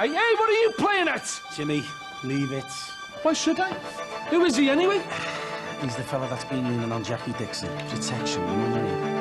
I? Hey, what are you playing at? Jimmy, leave it. Why should I? Who is he, anyway? He's the fella that's been leaning on Jackie Dixon. Protection, you know what I mean?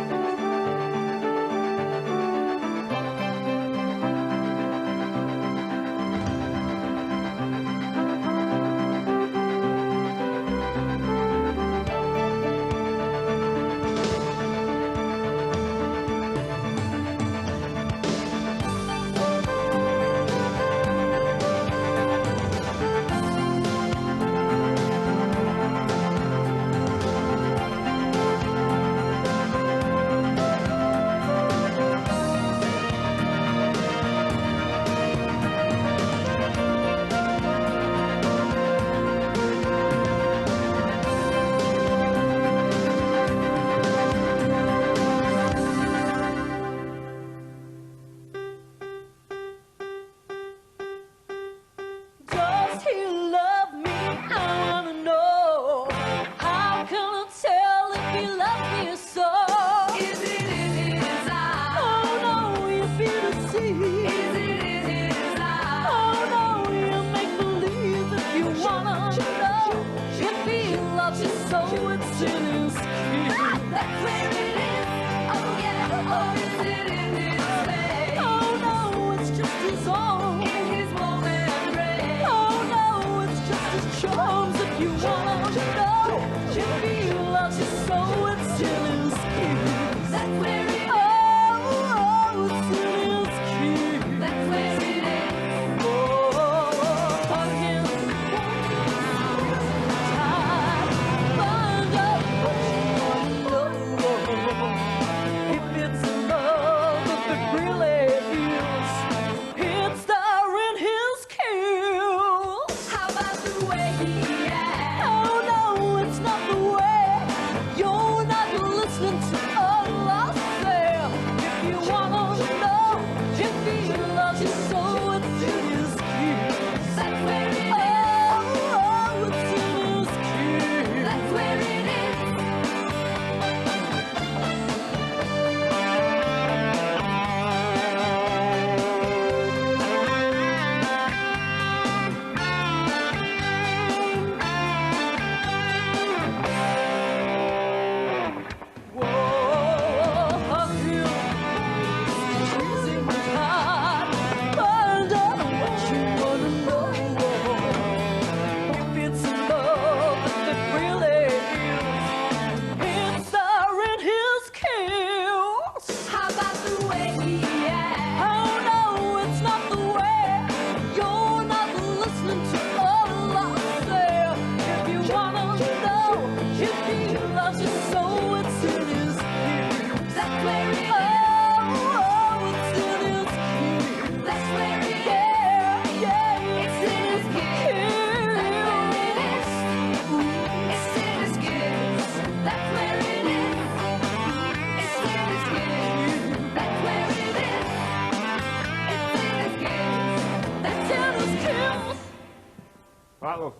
Right, love.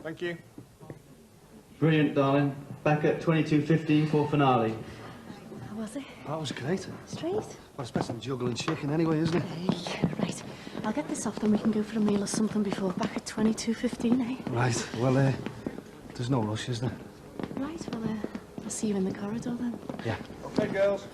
Thank you. Brilliant, darling. Back at 22:15 for finale. How was it? That was great. Straight? Well, it's better than juggling chicken anyway, isn't it? Hey, right. I'll get this off, then we can go for a meal or something before. Back at 22:15, eh? Right. Well, there's no rush, is there? Right, well, I'll see you in the corridor then. Yeah. Okay, girls.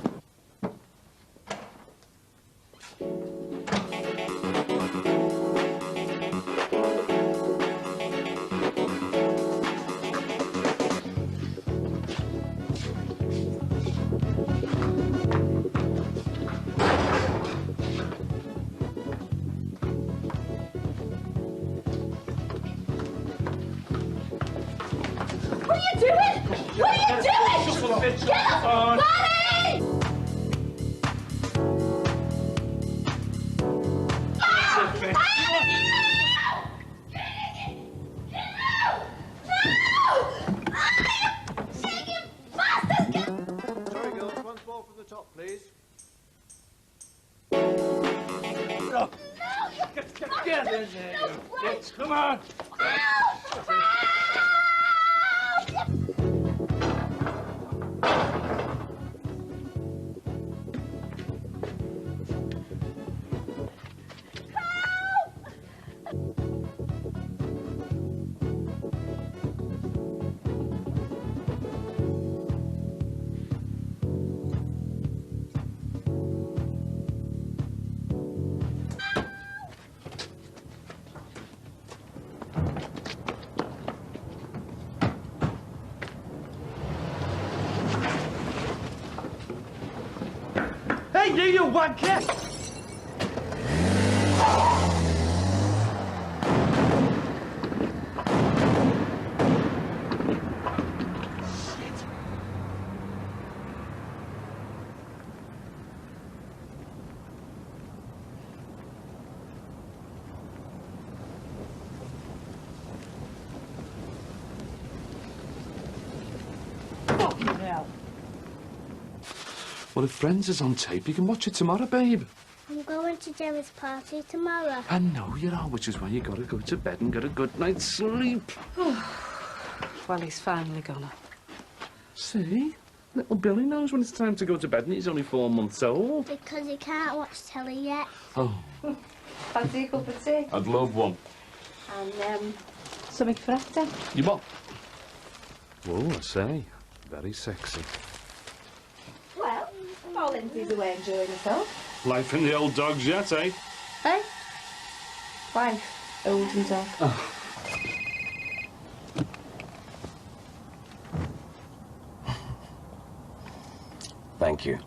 Come on! wanker! Fucking hell. Well, if Friends is on tape, you can watch it tomorrow, babe. I'm going to Gemma's party tomorrow. I know you are, which is why you gotta go to bed and get a good night's sleep. Well, he's finally gone. See? Little Billy knows when it's time to go to bed and he's only 4 months old. Because he can't watch telly yet. Oh, Fancy a cup of tea? I'd love one. And, something for after? You what? Whoa, I say. Very sexy. Well, while Lindsay's away enjoying herself. Life in the old dogs yet, eh? Hey? Wife, old and dog. Oh. Thank you.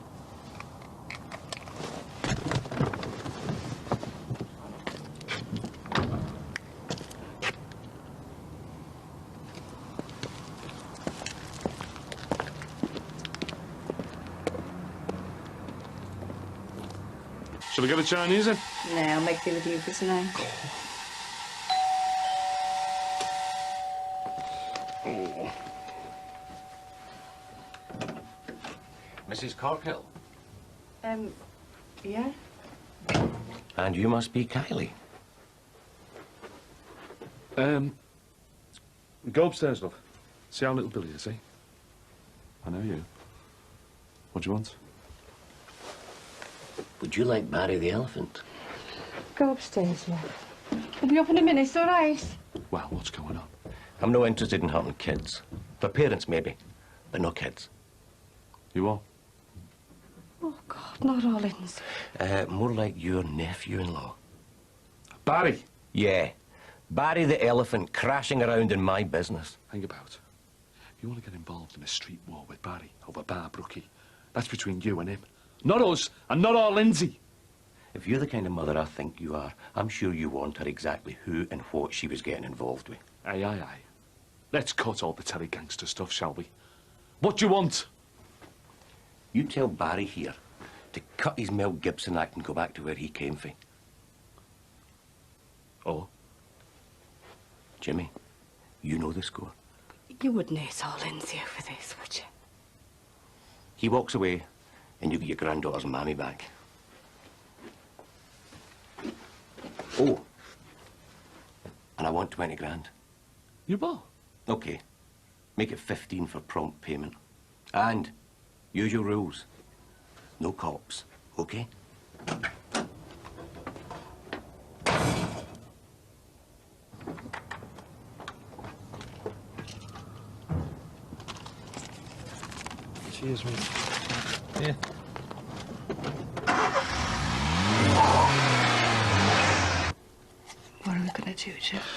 Shall we get a Chinese in? No, I'll make tea with you for tonight. Mrs. Corkhill. Yeah? And you must be Kylie. Go upstairs, love. See how little Billy is, eh? I know you. What do you want? Would you like Barry the elephant? Go upstairs, love. I'll be up in a minute, all right? Well, what's going on? I'm no interested in hunting kids. For parents, maybe, but no kids. You are? Oh, God, not all Lindsay. More like your nephew-in-law. Barry! Yeah. Barry the elephant crashing around in my business. Hang about. If you want to get involved in a street war with Barry over Bar Brookie, that's between you and him. Not us, and not our Lindsay. If you're the kind of mother I think you are, I'm sure you want her exactly who and what she was getting involved with. Aye, aye, aye. Let's cut all the telly gangster stuff, shall we? What do you want? You tell Barry here to cut his Mel Gibson act and go back to where he came from. Oh? Jimmy, you know the score. You wouldn't hate all Lindsay over this, would you? He walks away, and you get your granddaughter's mammy back. Oh. And I want 20 grand. You what? Okay. Make it 15 for prompt payment. And use your rules. No cops, okay? Cheers, mate. Yeah. What are we going to do, Jeff?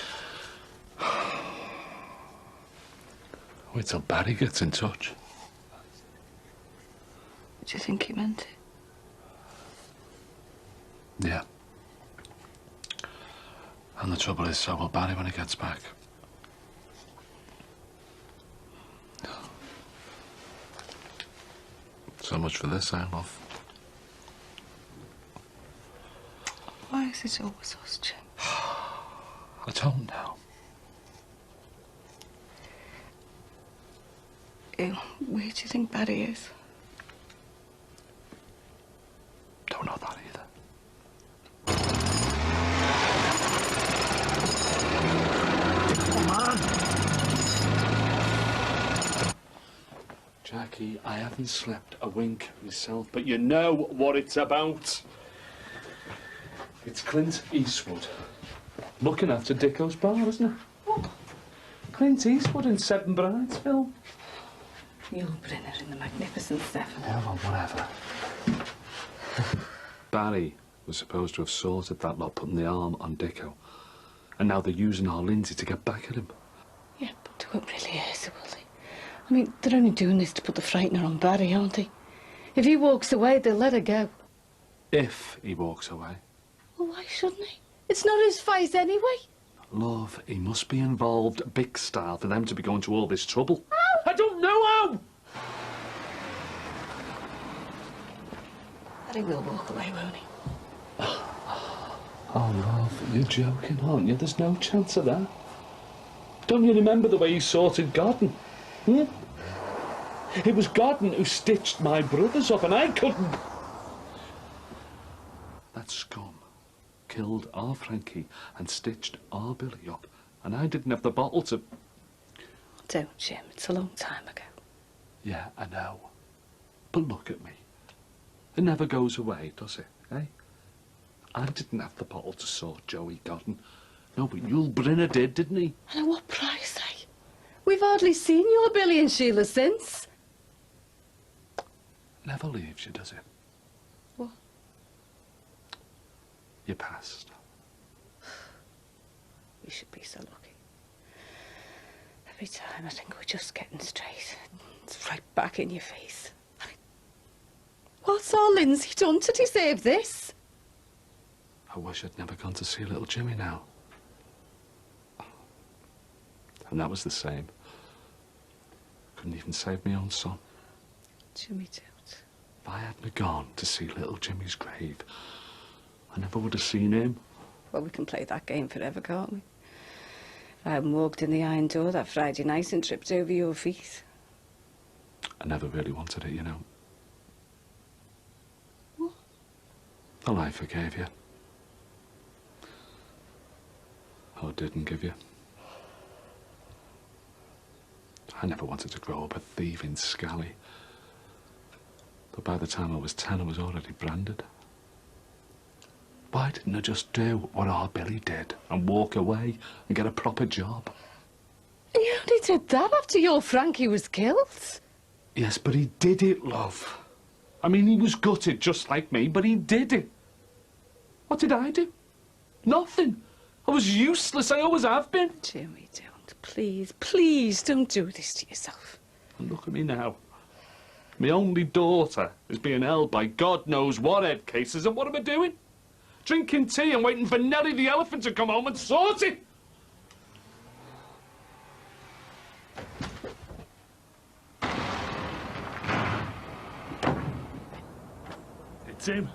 Wait till Barry gets in touch. Do you think he meant it? Yeah. And the trouble is, so will Barry when he gets back. So much for this, eh, love? Why is it always us, Jim? I don't know. Where do you think Barry is? Don't know that either. Come on! Jackie, I haven't slept a wink myself, but you know what it's about. It's Clint Eastwood. Looking after Dicko's bar, isn't it? What? Clint Eastwood in Seven Brides film. You'll bring her in the Magnificent Seven. Yeah, well, whatever. Barry was supposed to have sorted that lot putting the arm on Dicko. And now they're using our Lindsay to get back at him. Yeah, but they won't really hurt her, will they? I mean, they're only doing this to put the frightener on Barry, aren't they? If he walks away, they'll let her go. If he walks away. Well, why shouldn't he? It's not his fight anyway. Love, he must be involved big style for them to be going to all this trouble. How? I don't know how! But he will walk away, won't he? Oh, love, you're joking, aren't you? There's no chance of that. Don't you remember the way he sorted Godden? Hmm? It was Godden who stitched my brothers up, and I couldn't. That scum killed our Frankie and stitched our Billy up, and I didn't have the bottle to... Don't, Jim. It's a long time ago. Yeah, I know. But look at me. It never goes away, does it, eh? I didn't have the bottle to sort Joey Godden. No, but Yul Brynner did, didn't he? And at what price, eh? We've hardly seen your Billy and Sheila since. Never leaves you, does it? What? Your past. We should be so lucky. Every time I think we're just getting straight, it's right back in your face. What's our Lindsay done to deserve this? I wish I'd never gone to see little Jimmy now. And that was the same. Couldn't even save my own son. Jimmy don't. If I hadn't gone to see little Jimmy's grave, I never would have seen him. Well, we can play that game forever, can't we? If I hadn't walked in the iron door that Friday night and tripped over your feet. I never really wanted it, you know. What? The life I gave you. Or didn't give you. I never wanted to grow up a thieving scally. But by the time I was 10, I was already branded. Why didn't I just do what our Billy did and walk away and get a proper job? You only did that after your Frankie was killed. Yes, but he did it, love. I mean, he was gutted just like me, but he did it. What did I do? Nothing. I was useless. I always have been. Jimmy, don't. Please, please don't do this to yourself. And look at me now. My only daughter is being held by God knows what head cases, and what am I doing? Drinking tea and waiting for Nellie the elephant to come home and sort it. It's him.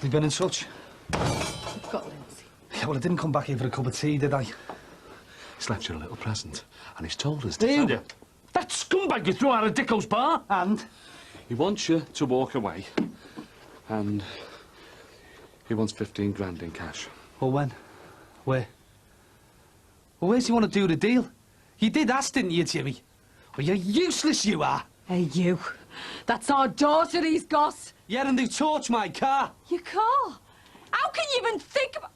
Have you been in touch? I've got Lindsay. Yeah, well, I didn't come back here for a cup of tea, did I? He's left you a little present, and he's told us Who? to... That scumbag you threw out of Dicko's bar. And? He wants you to walk away, and he wants 15 grand in cash. Well, when? Where? Well, where's he want to do the deal? You did ask, didn't you, Jimmy? Well, you're useless, you are. Hey, you. That's our daughter he's got. Yeah, and they torched my car. Your car? How can you even think about...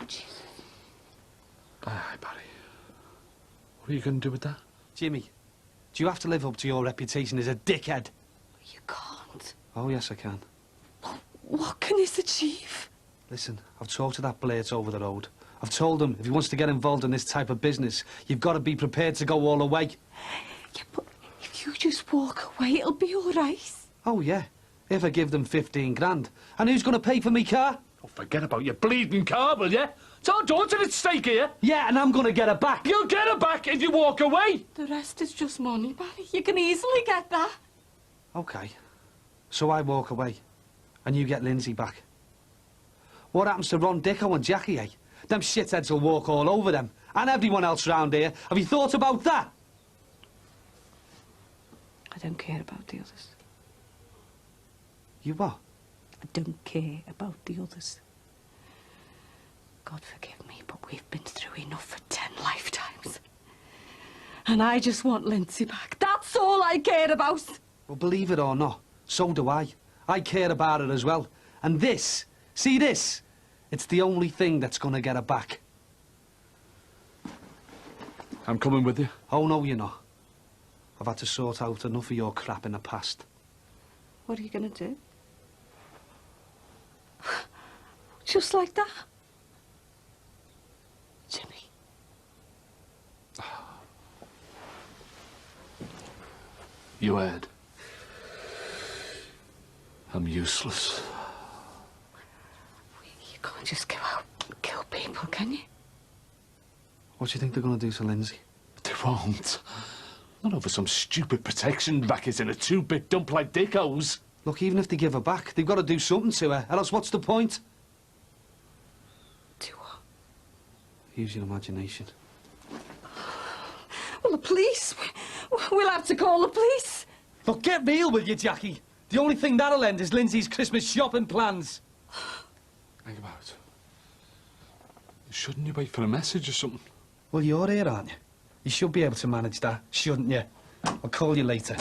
Oh, Jesus. Aye, Barry. What are you going to do with that? Jimmy, do you have to live up to your reputation as a dickhead? You can't. Oh, yes, I can. What can this achieve? Listen, I've talked to that Blades over the road. I've told him if he wants to get involved in this type of business, you've got to be prepared to go all the way. Yeah, but if you just walk away, it'll be all right. Oh, yeah. If I give them 15 grand. And who's going to pay for me car? Oh, forget about your bleeding car, will you? It's our daughter at stake here. Yeah, and I'm going to get her back. You'll get her back if you walk away. The rest is just money, Barry. You can easily get that. OK. So I walk away. And you get Lindsay back. What happens to Ron Dicko and Jackie, eh? Them shitheads will walk all over them. And everyone else round here. Have you thought about that? I don't care about the others. You what? I don't care about the others. God forgive me, but we've been through enough for 10 lifetimes. And I just want Lindsay back. That's all I care about. Well, believe it or not, so do I. I care about it as well. And this, see this? It's the only thing that's going to get her back. I'm coming with you. Oh, no, you're not. I've had to sort out enough of your crap in the past. What are you going to do? Just like that? Jimmy. You heard? I'm useless. You can't just go out and kill people, can you? What do you think they're going to do to Lindsay? They won't. Not over some stupid protection racket in a two-bit dump like Dicko's. Look, even if they give her back, they've got to do something to her. Else, what's the point? Do what? Use your imagination. Well, the police. We'll have to call the police. Look, get real, will you, Jackie? The only thing that'll end is Lindsay's Christmas shopping plans. Think about it. Shouldn't you wait for a message or something? Well, you're here, aren't you? You should be able to manage that, shouldn't you? I'll call you later.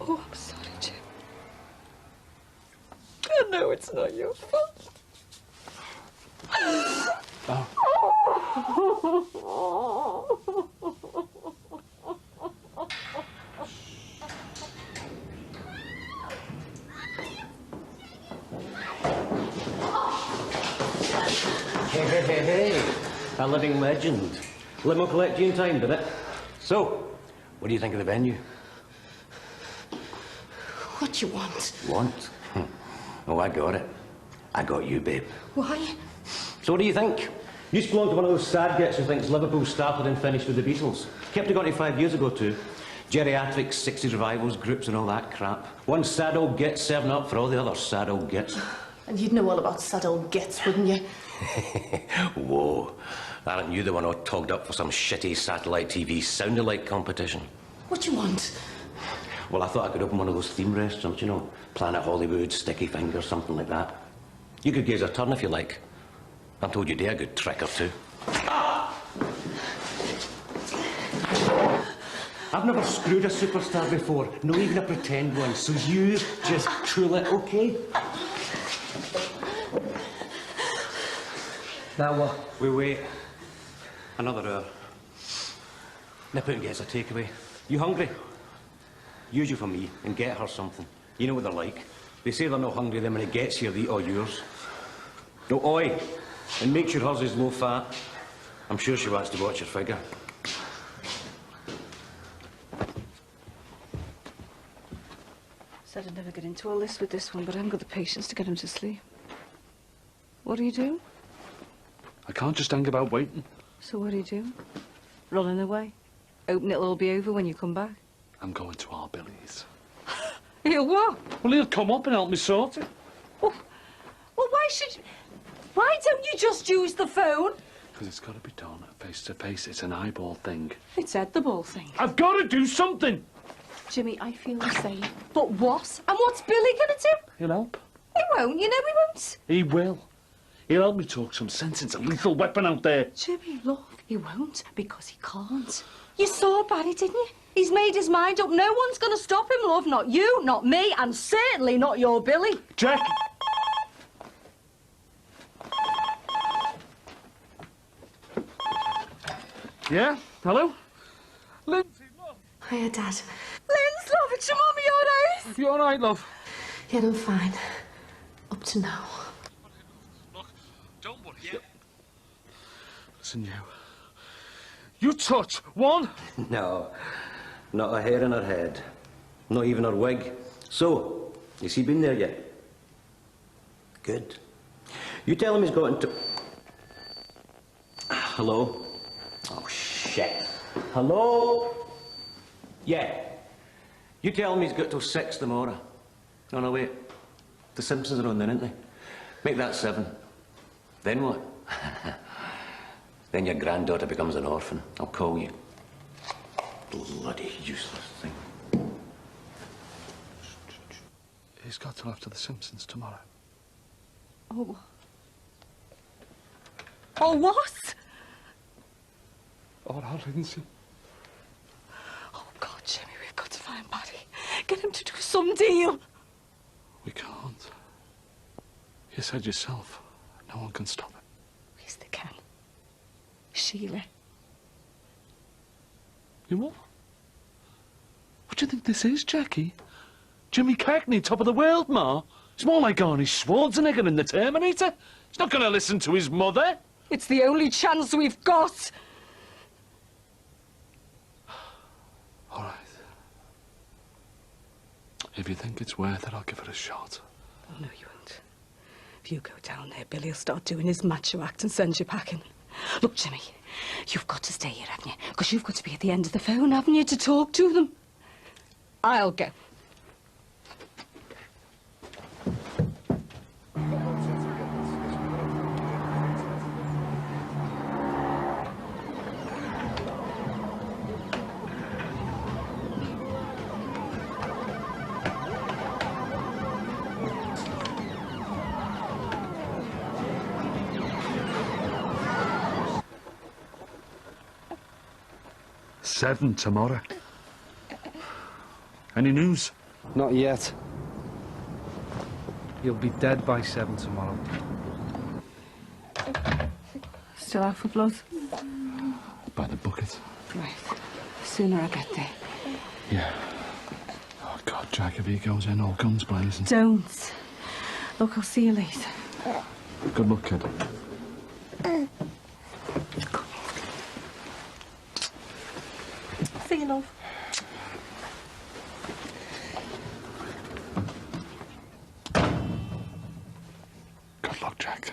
Oh, I'm sorry, Jim. I know it's not your fault. Oh. Hey. A living legend. Limo collect you in time, did it? So, what do you think of the venue? What you want? Want? Oh, I got it. I got you, babe. Why? So what do you think? You belong to one of those sad gets who thinks Liverpool started and finished with the Beatles. Kept it going 5 years ago too. Geriatrics, 60s revivals, groups and all that crap. One sad old git serving up for all the other sad old gits. And you'd know all about sad old gits, wouldn't you? Whoa. Aren't you the one all togged up for some shitty satellite TV sound-alike competition? What you want? Well, I thought I could open one of those theme restaurants, you know, Planet Hollywood, Sticky Fingers, something like that. You could give us a turn if you like. I'm told you do a good trick or two. Ah! I've never screwed a superstar before, not even a pretend one, so you just cool it, okay? Now what? We wait. Another hour. Nip out and get us a takeaway. You hungry? Use you for me and get her something. You know what they're like. They say they're not hungry, then when it gets here, they eat all yours. No, oi! And make sure hers is low fat. I'm sure she wants to watch her figure. Said I'd never get into all this with this one, but I haven't got the patience to get him to sleep. What do you do? I can't just hang about waiting. So what do you do? Running away? Hoping it'll all be over when you come back? I'm going to our Billy's. He'll what? Well, he'll come up and help me sort it. Well, why don't you just use the phone? Because it's got to be done face to face. It's an eyeball thing. It's Ed the ball thing. I've got to do something. Jimmy, I feel the same. But what? And what's Billy gonna do? He'll help. He won't, you know he won't. He will. He'll help me talk some sense into lethal weapon out there. Jimmy, look, he won't because he can't. You saw Barry, didn't you? He's made his mind up. No one's gonna stop him, love. Not you, not me, and certainly not your Billy. Jack! Yeah? Hello? Lindsay, love. Hiya, Dad. Linz, love, it's your mummy, all right? You all right, love? Yeah, I'm fine. Up to now. Look, don't worry. Yeah. Listen, you. You touch one. No, not a hair in her head. Not even her wig. So, has he been there yet? Good. You tell him he's got into... Hello? Oh, shit. Hello? Yeah. You tell him he's got till 6 tomorrow. Oh, no, wait. The Simpsons are on then, aren't they? Make that 7. Then what? Then your granddaughter becomes an orphan. I'll call you. Bloody useless thing. He's got till after the Simpsons tomorrow. Oh. Oh, what? All right, Lindsay. Oh, God, Jimmy, we've got to find Barry. Get him to do some deal. We can't. You said yourself, no one can stop it. Yes, they can. Sheila. You what? do you think this is, Jackie? Jimmy Cagney, top of the world, Ma? It's more like Arnie Schwarzenegger in The Terminator. He's not going to listen to his mother. It's the only chance we've got. All right. If you think it's worth it, I'll give it a shot. Oh, no, you won't. If you go down there, Billy will start doing his macho act and send you packing. Look, Jimmy, you've got to stay here, haven't you? Because you've got to be at the end of the phone, haven't you, to talk to them? I'll go. Seven tomorrow. Any news? Not yet. You'll be dead by 7 tomorrow. Still out for blood? By the bucket. Right. The sooner I get there. Yeah. Oh, God, Jack, if he goes in, all guns blazing. Don't. Look, I'll see you later. Good luck, kid. See you, love. Good luck, Jack.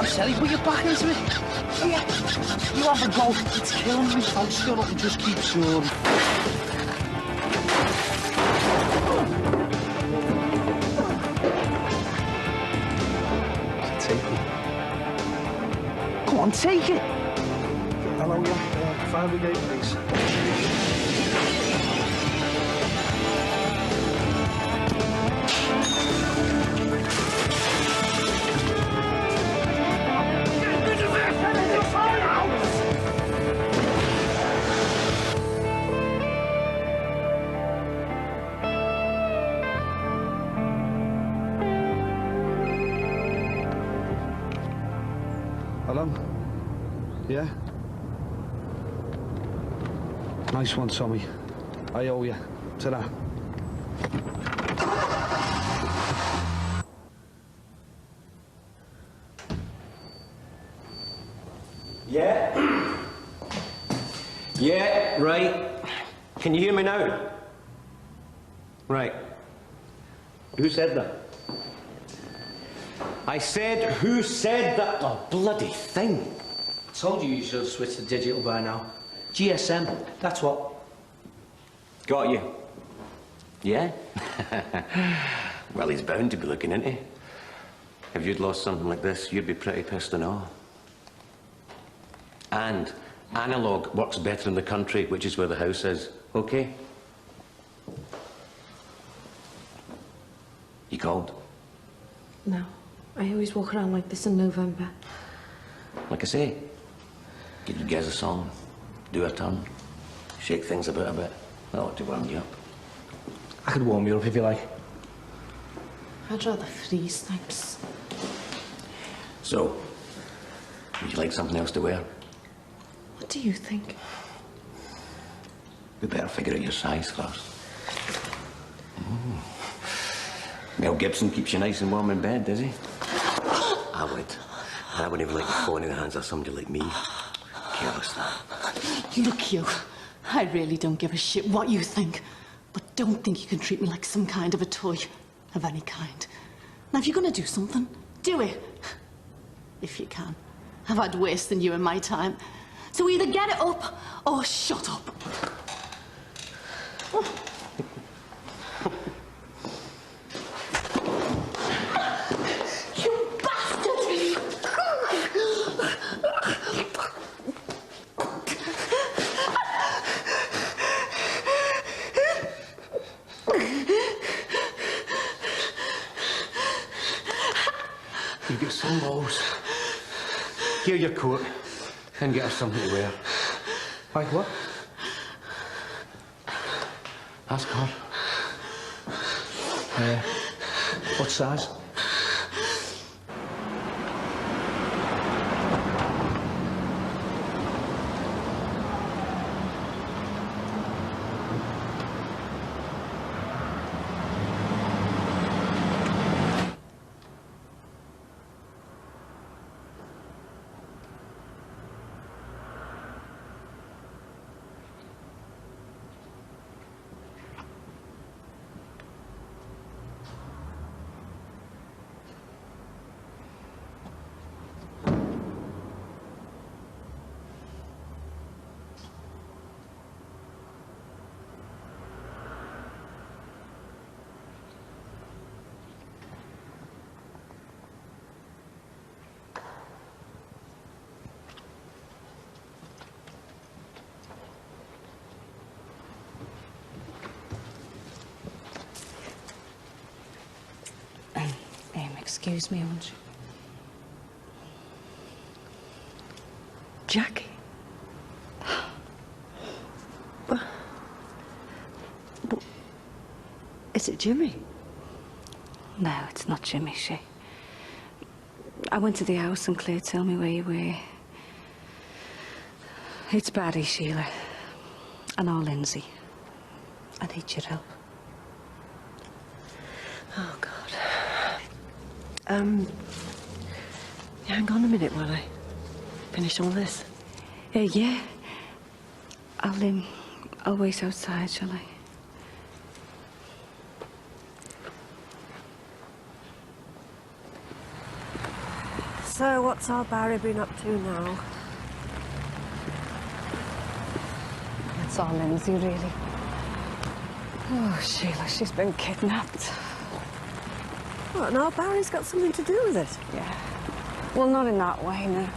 Sally, put your back into it. Yeah. You have a go. It's killing me. I'll shut up and just keep sure. Take it. Come on, take it. Hello, yeah. Fire brigade, please. Hello? Yeah? Nice one, Tommy. I owe you. Ta-da. Yeah? Yeah, right. Can you hear me now? Right. Who said that? I said, who said that? The bloody thing. I told you should have switched to digital by now. GSM, that's what. Got you. Yeah? Well, he's bound to be looking into it. If you'd lost something like this, you'd be pretty pissed and all. And analogue works better in the country, which is where the house is. Okay? You called? No. I always walk around like this in November. Like I say, give you guys a song, do a turn, shake things about a bit. That ought to warm you up. I could warm you up if you like. I'd rather freeze, thanks. So, would you like something else to wear? What do you think? We better figure out your size first. Mel Gibson keeps you nice and warm in bed, does he? I would. I wouldn't even like the phone in the hands of somebody like me. Careless. Look, you. I really don't give a shit what you think. But don't think you can treat me like some kind of a toy. Of any kind. Now, if you're going to do something, do it. If you can. I've had worse than you in my time. So either get it up or shut up. You bastard! You get some balls. Gear your coat and get her something to wear. Like what? Ask her. What size? Excuse me, won't you? Jackie? Is it Jimmy? No, it's not Jimmy, I went to the house and Claire told me where you were. It's Barry, Sheila. And our Lindsay. I need your help. Oh, God. Hang on a minute while I finish all this. Yeah. I'll wait outside, shall I? So, what's our Barry been up to now? That's our Lindsay, really. Oh, Sheila, she's been kidnapped. What, now Barry's got something to do with it? Yeah. Well, not in that way, no.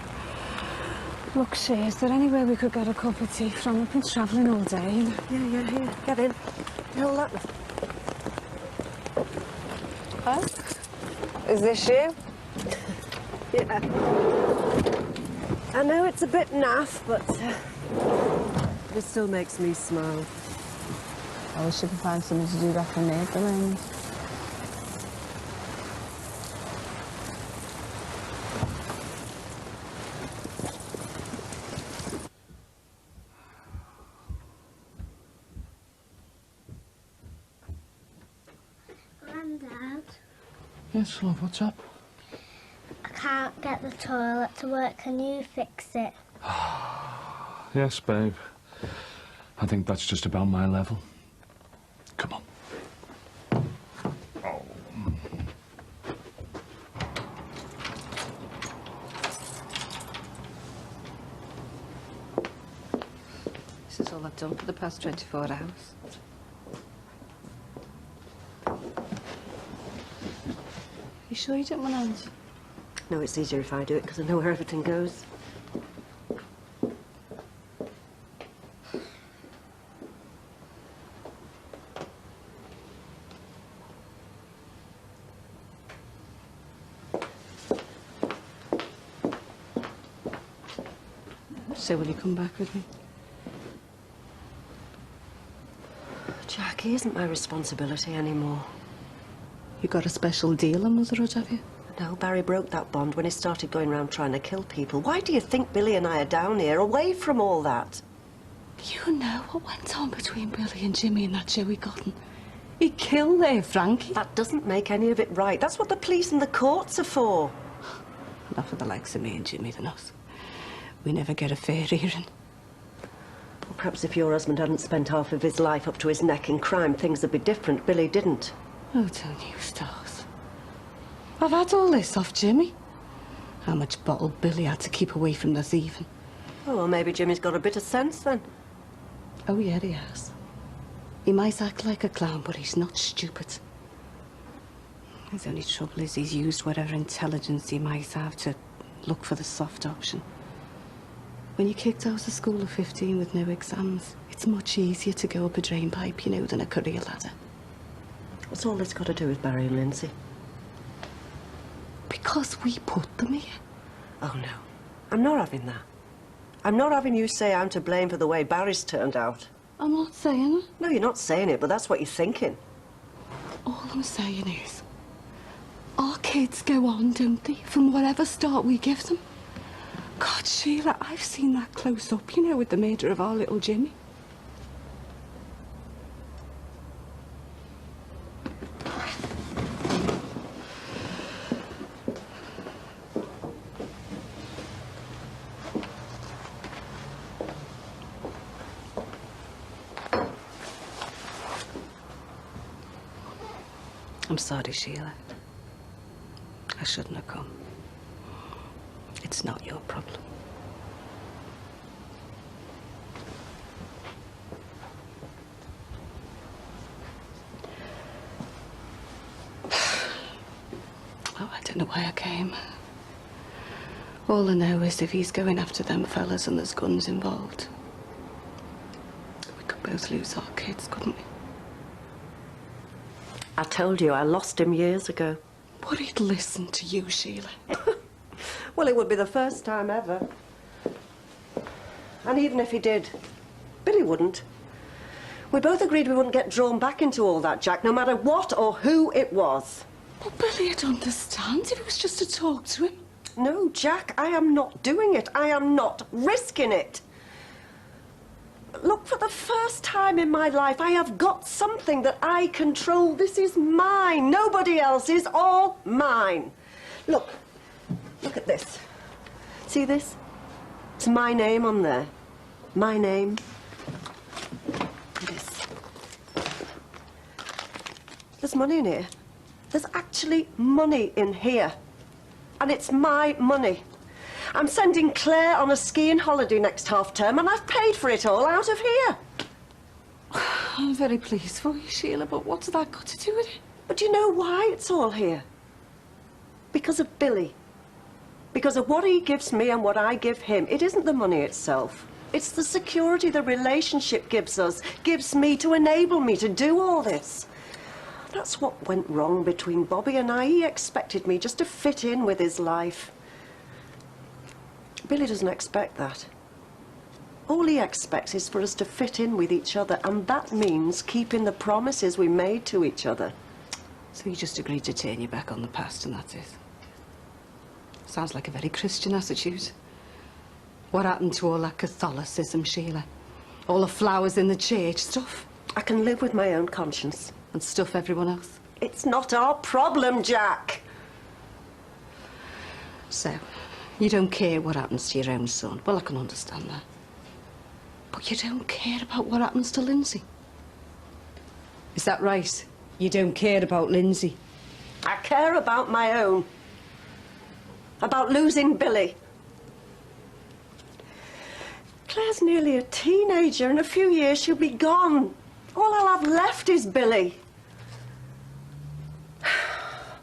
Look, is there anywhere we could get a cup of tea from? We've been travelling all day. Yeah, here, get in. Hold that. Huh? Is this you? Yeah. I know it's a bit naff, but it still makes me smile. I wish you could find something to do that for me at the moment. Grandad, Yes, love, what's up? I can't get the toilet to work. Can you fix it? Yes, babe. I think that's just about my level. Come on. Oh. This is all I've done for the past 24 hours. You sure you didn't want to answer? No, it's easier if I do it, because I know where everything goes. So will you come back with me? Jackie isn't my responsibility anymore. You got a special deal on Motherhood, have you? No, Barry broke that bond when he started going around trying to kill people. Why do you think Billy and I are down here, away from all that? You know what went on between Billy and Jimmy and that Joey Cotton. He killed their Frankie. That doesn't make any of it right. That's what the police and the courts are for. Not for the likes of me and Jimmy than us. We never get a fair hearing. Well, perhaps if your husband hadn't spent half of his life up to his neck in crime, things would be different. Billy didn't. Oh, don't you stars. I've had all this off Jimmy. How much bottle Billy had to keep away from the thieving. Oh, well, maybe Jimmy's got a bit of sense then. Oh, yeah, he has. He might act like a clown, but he's not stupid. His only trouble is he's used whatever intelligence he might have to look for the soft option. When you're kicked out of school at 15 with no exams, it's much easier to go up a drain pipe, you know, than a career ladder. What's all this got to do with Barry and Lindsay? Because we put them here. Oh, no. I'm not having that. I'm not having you say I'm to blame for the way Barry's turned out. I'm not saying it. No, you're not saying it, but that's what you're thinking. All I'm saying is, our kids go on, don't they, from whatever start we give them. God, Sheila, I've seen that close up, you know, with the murder of our little Jimmy. I'm sorry, Sheila. I shouldn't have come. It's not your problem. Oh, I don't know why I came. All I know is if he's going after them fellas and there's guns involved, we could both lose our kids, couldn't we? I told you I lost him years ago. But he'd listen to you, Sheila. Well, it would be the first time ever. And even if he did, Billy wouldn't. We both agreed we wouldn't get drawn back into all that, Jack, no matter what or who it was. But Billy'd understand if it was just to talk to him. No, Jack, I am not doing it. I am not risking it. Look, for the first time in my life, I have got something that I control. This is mine. Nobody else's, all mine. Look at this. See this? It's my name on there. My name. This. There's money in here. There's actually money in here. And it's my money. I'm sending Claire on a skiing holiday next half-term, and I've paid for it all out of here. I'm very pleased for you, Sheila, but what's that got to do with it? But do you know why it's all here? Because of Billy. Because of what he gives me and what I give him. It isn't the money itself. It's the security the relationship gives us, gives me to enable me to do all this. That's what went wrong between Bobby and I. He expected me just to fit in with his life. Billy doesn't expect that. All he expects is for us to fit in with each other, and that means keeping the promises we made to each other. So you just agreed to turn your back on the past and that's it? Sounds like a very Christian attitude. What happened to all that Catholicism, Sheila? All the flowers in the church stuff? I can live with my own conscience. And stuff everyone else? It's not our problem, Jack. So, you don't care what happens to your own son. Well, I can understand that. But you don't care about what happens to Lindsay. Is that right? You don't care about Lindsay? I care about my own. About losing Billy. Claire's nearly a teenager. In a few years she'll be gone. All I'll have left is Billy.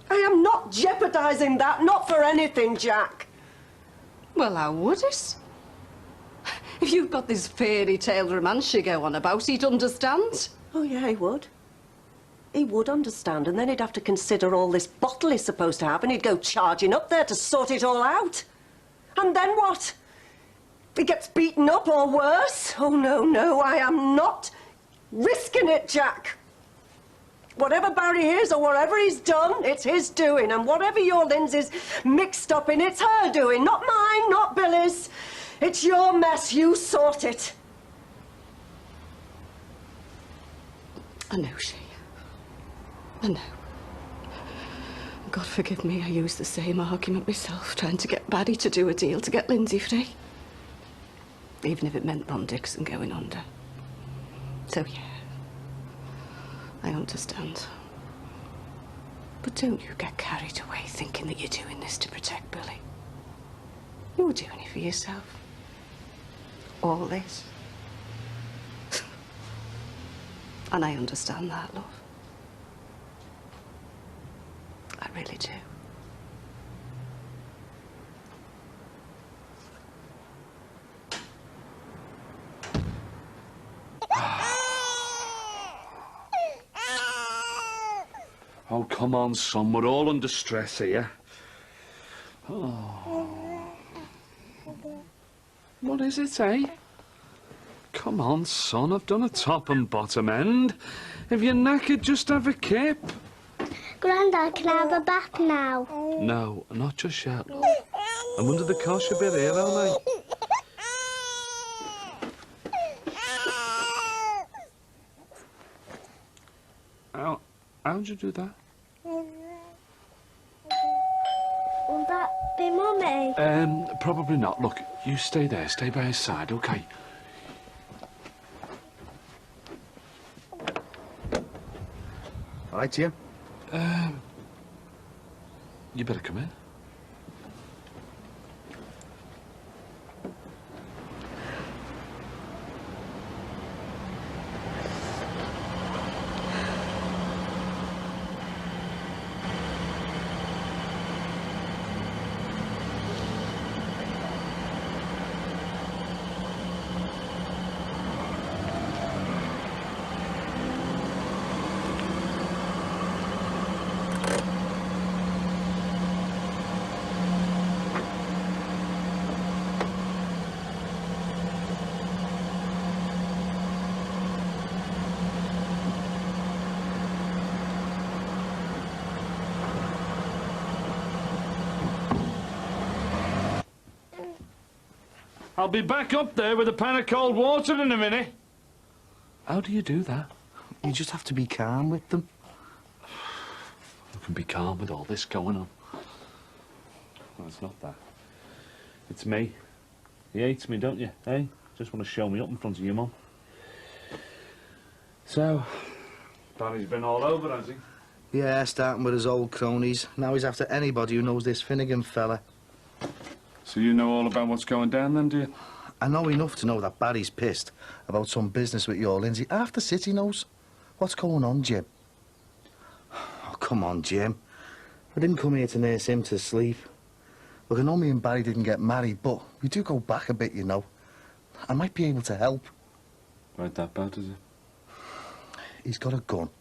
I am not jeopardising that, not for anything, Jack. Well, how would it? If you've got this fairy tale romance you go on about, he'd understand. Oh, yeah, he would. He would understand, and then he'd have to consider all this bottle he's supposed to have, and he'd go charging up there to sort it all out. And then what? He gets beaten up or worse? Oh, no, I am not risking it, Jack. Whatever Barry is or whatever he's done, it's his doing. And whatever your Lindsay's mixed up in, it's her doing. Not mine, not Billy's. It's your mess. You sort it. I know, she. I know. God forgive me, I used the same argument myself, trying to get Barry to do a deal to get Lindsay free. Even if it meant Ron Dixon going under. So, yeah, I understand. But don't you get carried away thinking that you're doing this to protect Billy. You're doing it for yourself. All this. And I understand that, love. I really do. Oh, come on, son. We're all under stress here. Oh. What is it, eh? Come on, son. I've done a top and bottom end. If you're knackered, just have a kip. Grandad, can I have a bath now? No, not just yet, love. I'm under the cosh a bit here, aren't I? How'd you do that? Will that be Mummy? Probably not. Look, you stay there. Stay by his side, OK? All right, Jim? You better come in. I'll be back up there with a pan of cold water in a minute. How do you do that? You just have to be calm with them. You can be calm with all this going on. No, it's not that. It's me. He hates me, don't you, eh? Just want to show me up in front of your mum. So, Barry's been all over, has he? Yeah, starting with his old cronies. Now he's after anybody who knows this Finnegan fella. So you know all about what's going down then, do you? I know enough to know that Barry's pissed about some business with your Lindsay. Half the city knows. What's going on, Jim? Oh, come on, Jim. I didn't come here to nurse him to sleep. Look, I know me and Barry didn't get married, but we do go back a bit, you know. I might be able to help. Right that bad, is it? He's got a gun,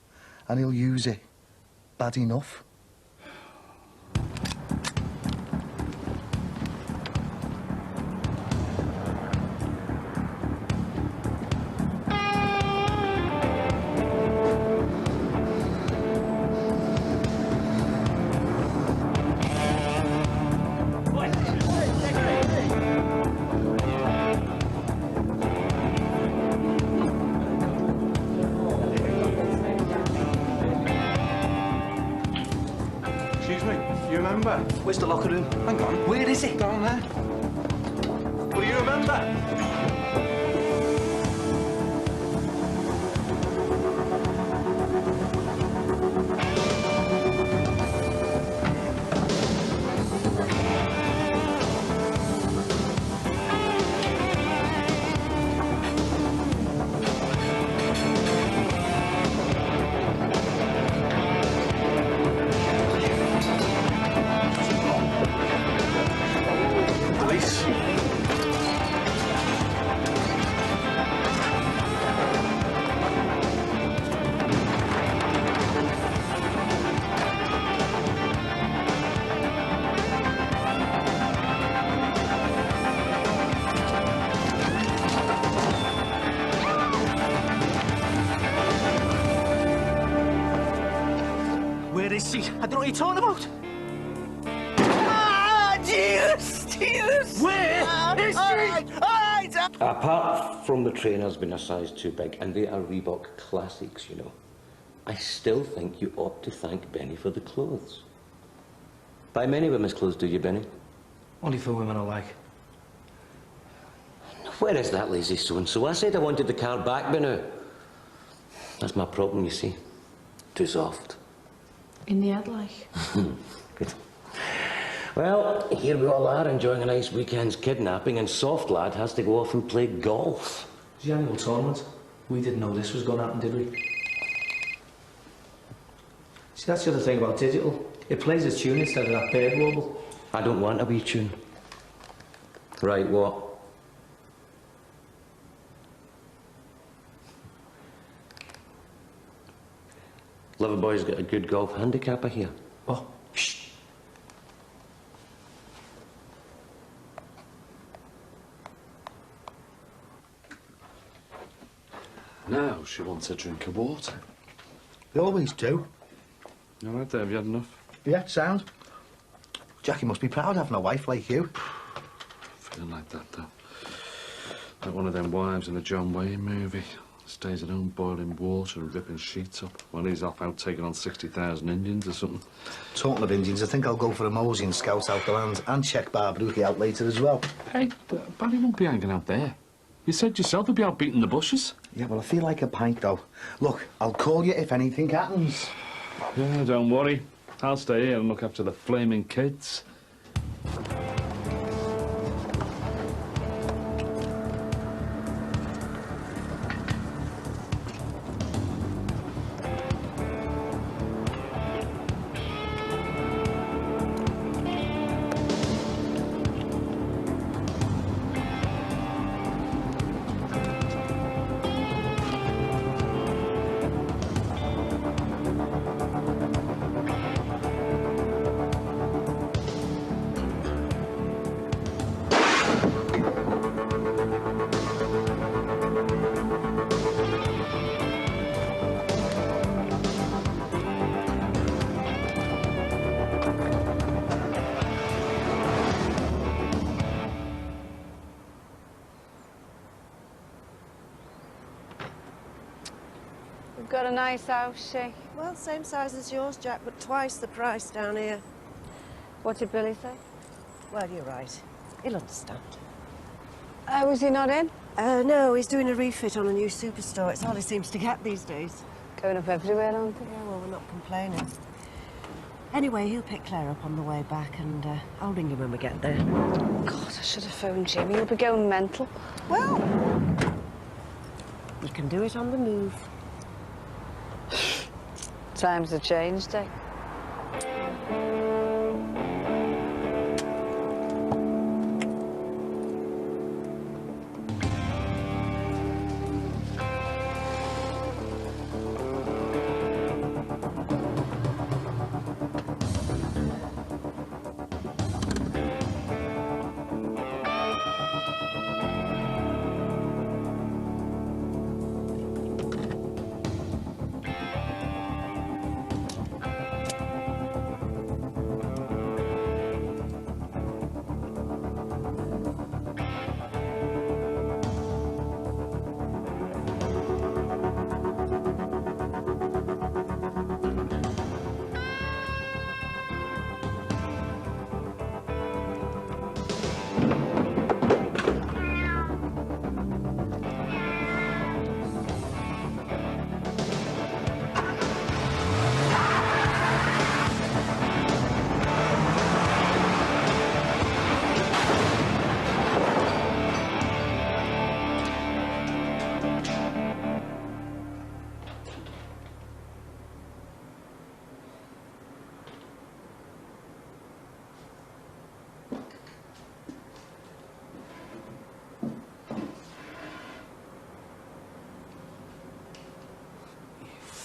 and he'll use it. Bad enough. Where's the locker room? Hang on. Where is it? Down there. Will you remember? Where is she? I don't know what you're talking about. Ah, Jesus! Where is she? Apart from the trainers being a size too big, and they are Reebok classics, you know, I still think you ought to thank Benny for the clothes. Buy many women's clothes, do you, Benny? Only for women I like. Where is that lazy so-and-so? I said I wanted the car back by now. That's my problem, you see. Too soft. In the head, like. Good. Well, here we all are enjoying a nice weekend's kidnapping, and Soft Lad has to go off and play golf. It's the annual tournament. We didn't know this was going to happen, did we? See, that's the other thing about digital. It plays a tune instead of that bird warble. I don't want a wee tune. Right, what? Loverboy's got a good golf handicapper here. Oh, shh. Now she wants a drink of water. They always do. All right there, have you had enough? Yeah, sound. Jackie must be proud having a wife like you. Feeling like that, though. Like one of them wives in a John Wayne movie. Stays at home boiling water and ripping sheets up while he's off out taking on 60,000 Indians or something. Talking of Indians, I think I'll go for a mosey and scout out the land and check Barbaruki out later as well. Hey, Barry won't be hanging out there. You said yourself he'd be out beating the bushes. Yeah, well, I feel like a pint, though. Look, I'll call you if anything happens. Yeah, don't worry. I'll stay here and look after the flaming kids. We've got a nice house, she. Well, same size as yours, Jack, but twice the price down here. What did Billy say? Well, you're right. He'll understand. Was he not in? No, he's doing a refit on a new superstore. It's all he seems to get these days. Going up everywhere, aren't they? Yeah, well, we're not complaining. Anyway, he'll pick Claire up on the way back, and I'll ring you when we get there. God, I should have phoned Jimmy. He'll be going mental. Well, you can do it on the move. Times have changed, eh?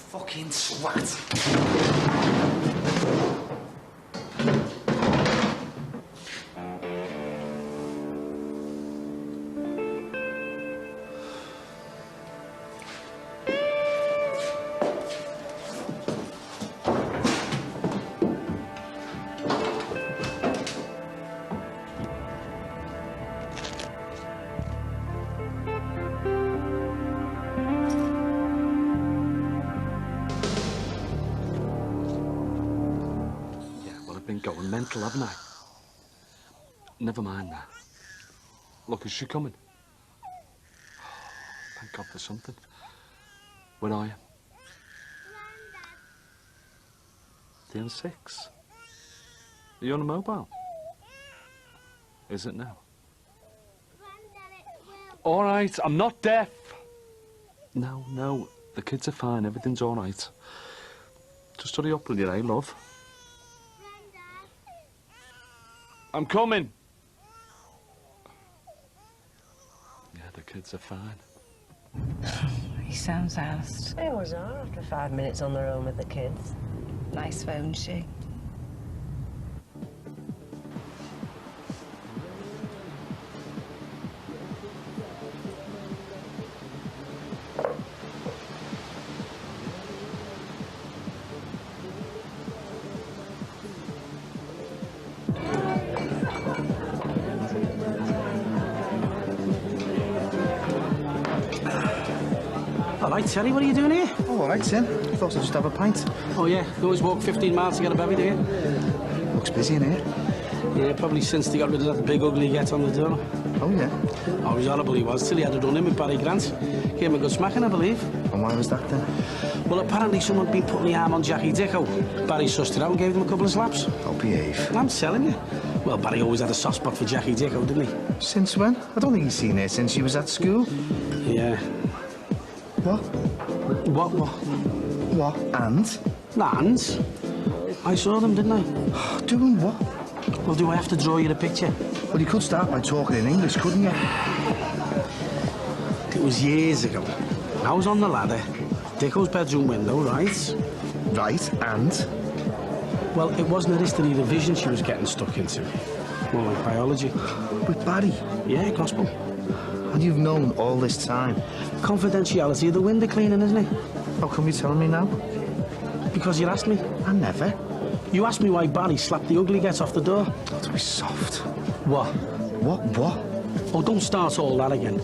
Fucking swat. been going mental, haven't I? Never mind that. Look, is she coming? Thank God for something. Where are you? The M6. Are you on a mobile? Is it now? All right, I'm not deaf. No, no, the kids are fine. Everything's all right. Just hurry up, will you, eh, love? I'm coming. Yeah, the kids are fine. He sounds arsed. They always are after 5 minutes on their own with the kids. Nice phone, she. All right, Terry, what are you doing here? Oh, all right, Tim. Thought I'd just have a pint. Oh, yeah? You always walk 15 miles to get up every day? Looks busy in here. Yeah, probably since they got rid of that big ugly get on the door. Oh, yeah? Oh, he was horrible, he was, till he had a run-in with Barry Grant. Gave him a good smacking, I believe. And why was that, then? Well, apparently someone'd been putting the arm on Jackie Dicko. Barry sussed it out and gave them a couple of slaps. I'll behave. I'm telling you. Well, Barry always had a soft spot for Jackie Dicko, didn't he? Since when? I don't think he's seen her since she was at school. Yeah. What? What? What? And? And? I saw them, didn't I? Doing what? Well, do I have to draw you a picture? Well, you could start by talking in English, couldn't you? It was years ago. I was on the ladder. Dicko's bedroom window, right? Right, and? Well, it wasn't a history revision she was getting stuck into. More like biology. With Barry? Yeah, gospel. And you've known all this time? Confidentiality of the window cleaning, isn't it? How come you're telling me now? Because you asked me. I never. You asked me why Barry slapped the ugly get off the door. Don't be soft. What? What? Oh, don't start all that again.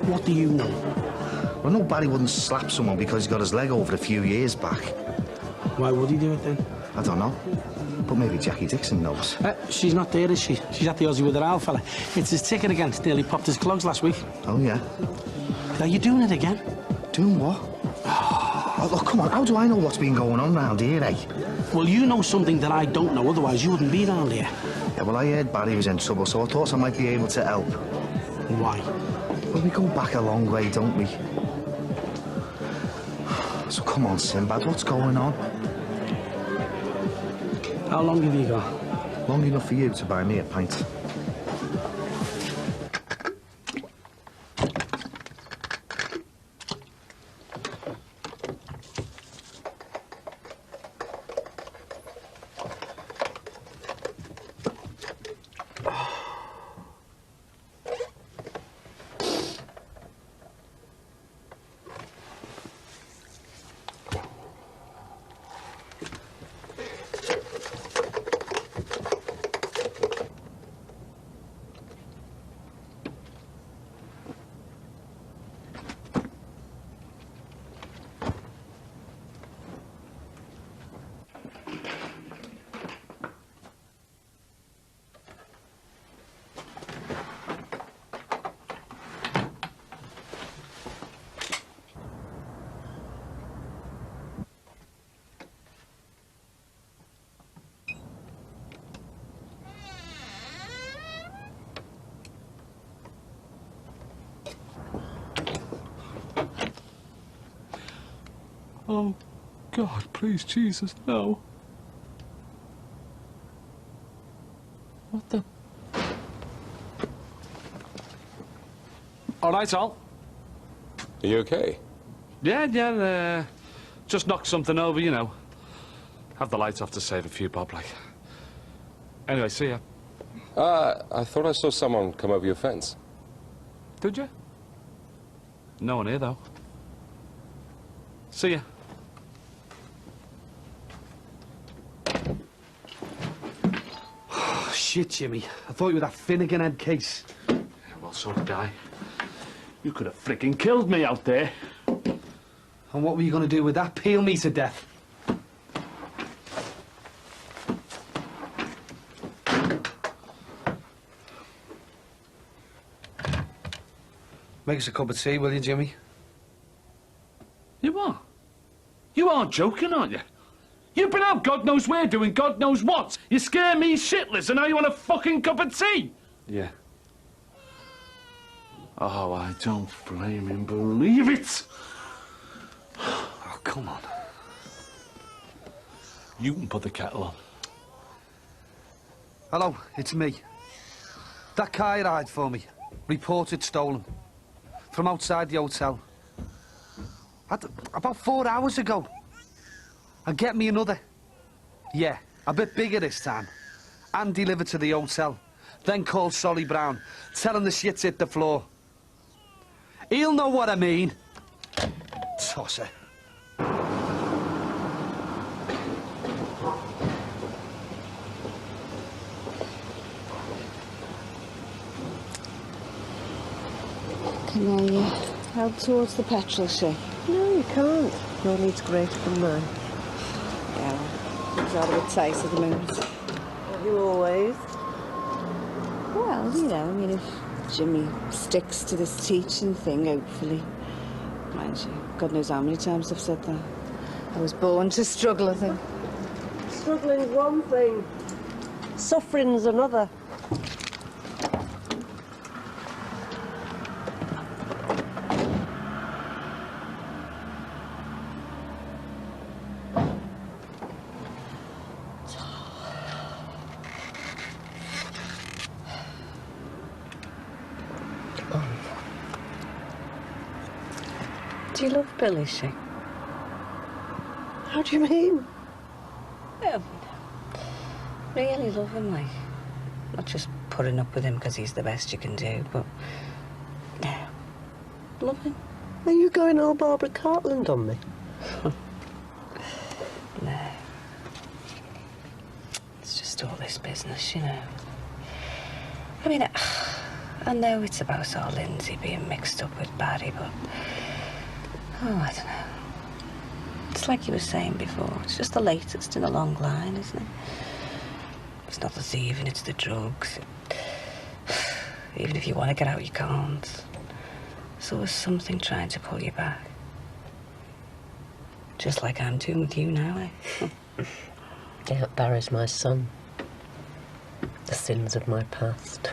What do you know? Well, no, Barry wouldn't slap someone because he got his leg over a few years back. Why would he do it then? I don't know. But maybe Jackie Dixon knows. She's not there, is she? She's at the Aussie with her owl fella. It's his ticket again. Nearly popped his clogs last week. Oh, yeah? Are you doing it again? Doing what? Oh, look, come on. How do I know what's been going on round here, eh? Well, you know something that I don't know, otherwise you wouldn't be round here. Yeah, well, I heard Barry was in trouble, so I thought I might be able to help. Why? Well, we go back a long way, don't we? So come on, Sinbad, what's going on? How long have you got? Long enough for you to buy me a pint. Oh, God, please, Jesus, no. What the... All right, Al. Are you okay? Yeah, just knocked something over, you know. Have the lights off to save a few bob, like. Anyway, see ya. I thought I saw someone come over your fence. Did you? No one here, though. See ya. Shit, Jimmy. I thought you were that Finnegan head case. Yeah, well, so did I. You could have frickin' killed me out there. And what were you going to do with that? Peel me to death. Make us a cup of tea, will you, Jimmy? You are? You are joking, aren't you? You've been out God knows where doing God knows what. You scare me shitless and now you want a fucking cup of tea? Yeah. Oh, I don't flaming believe it. Oh, come on. You can put the kettle on. Hello, it's me. That car you hired for me, reported stolen. From outside the hotel. About 4 hours ago. And get me another. Yeah, a bit bigger this time. And delivered to the hotel. Then call Solly Brown, tell him the shit's hit the floor. He'll know what I mean. Tosser. Can I help towards the petrol shed? No, you can't. Your need's greater than mine. Yeah, things are a bit tight at the moment. Have you always? Well, you know, I mean, if Jimmy sticks to this teaching thing, hopefully. Mind you, God knows how many times I've said that. I was born to struggle, I think. Struggling's one thing. Suffering's another. Do you love Billy, she? How do you mean? Well, really love him, like. Not just putting up with him because he's the best you can do, but... yeah, love him. Are you going all Barbara Cartland on me? No. It's just all this business, you know. I mean, I know it's about our Lindsay being mixed up with Barry, but... oh, I don't know. It's like you were saying before. It's just the latest in a long line, isn't it? It's not the thieving, it's the drugs. Even if you want to get out, you can't. There's always something trying to pull you back. Just like I'm doing with you now, eh? Yeah, Barry's my son. The sins of my past.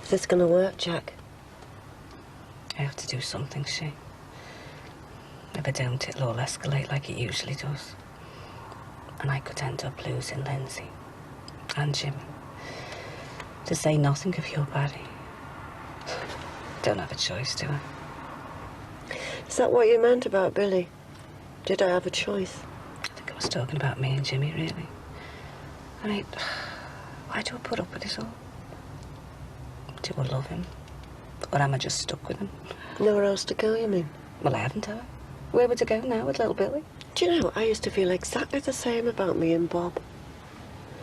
Is this going to work, Jack? I have to do something, she. If I don't, it'll all escalate like it usually does. And I could end up losing Lindsay and Jimmy. To say nothing of your Barry. Don't have a choice, do I? Is that what you meant about Billy? Did I have a choice? I think I was talking about me and Jimmy, really. I mean, why do I put up with this all? Do I love him? Or am I just stuck with him? Nowhere else to go, you mean? Well, I haven't, have I? Where would I go now with little Billy? Do you know, I used to feel exactly the same about me and Bob.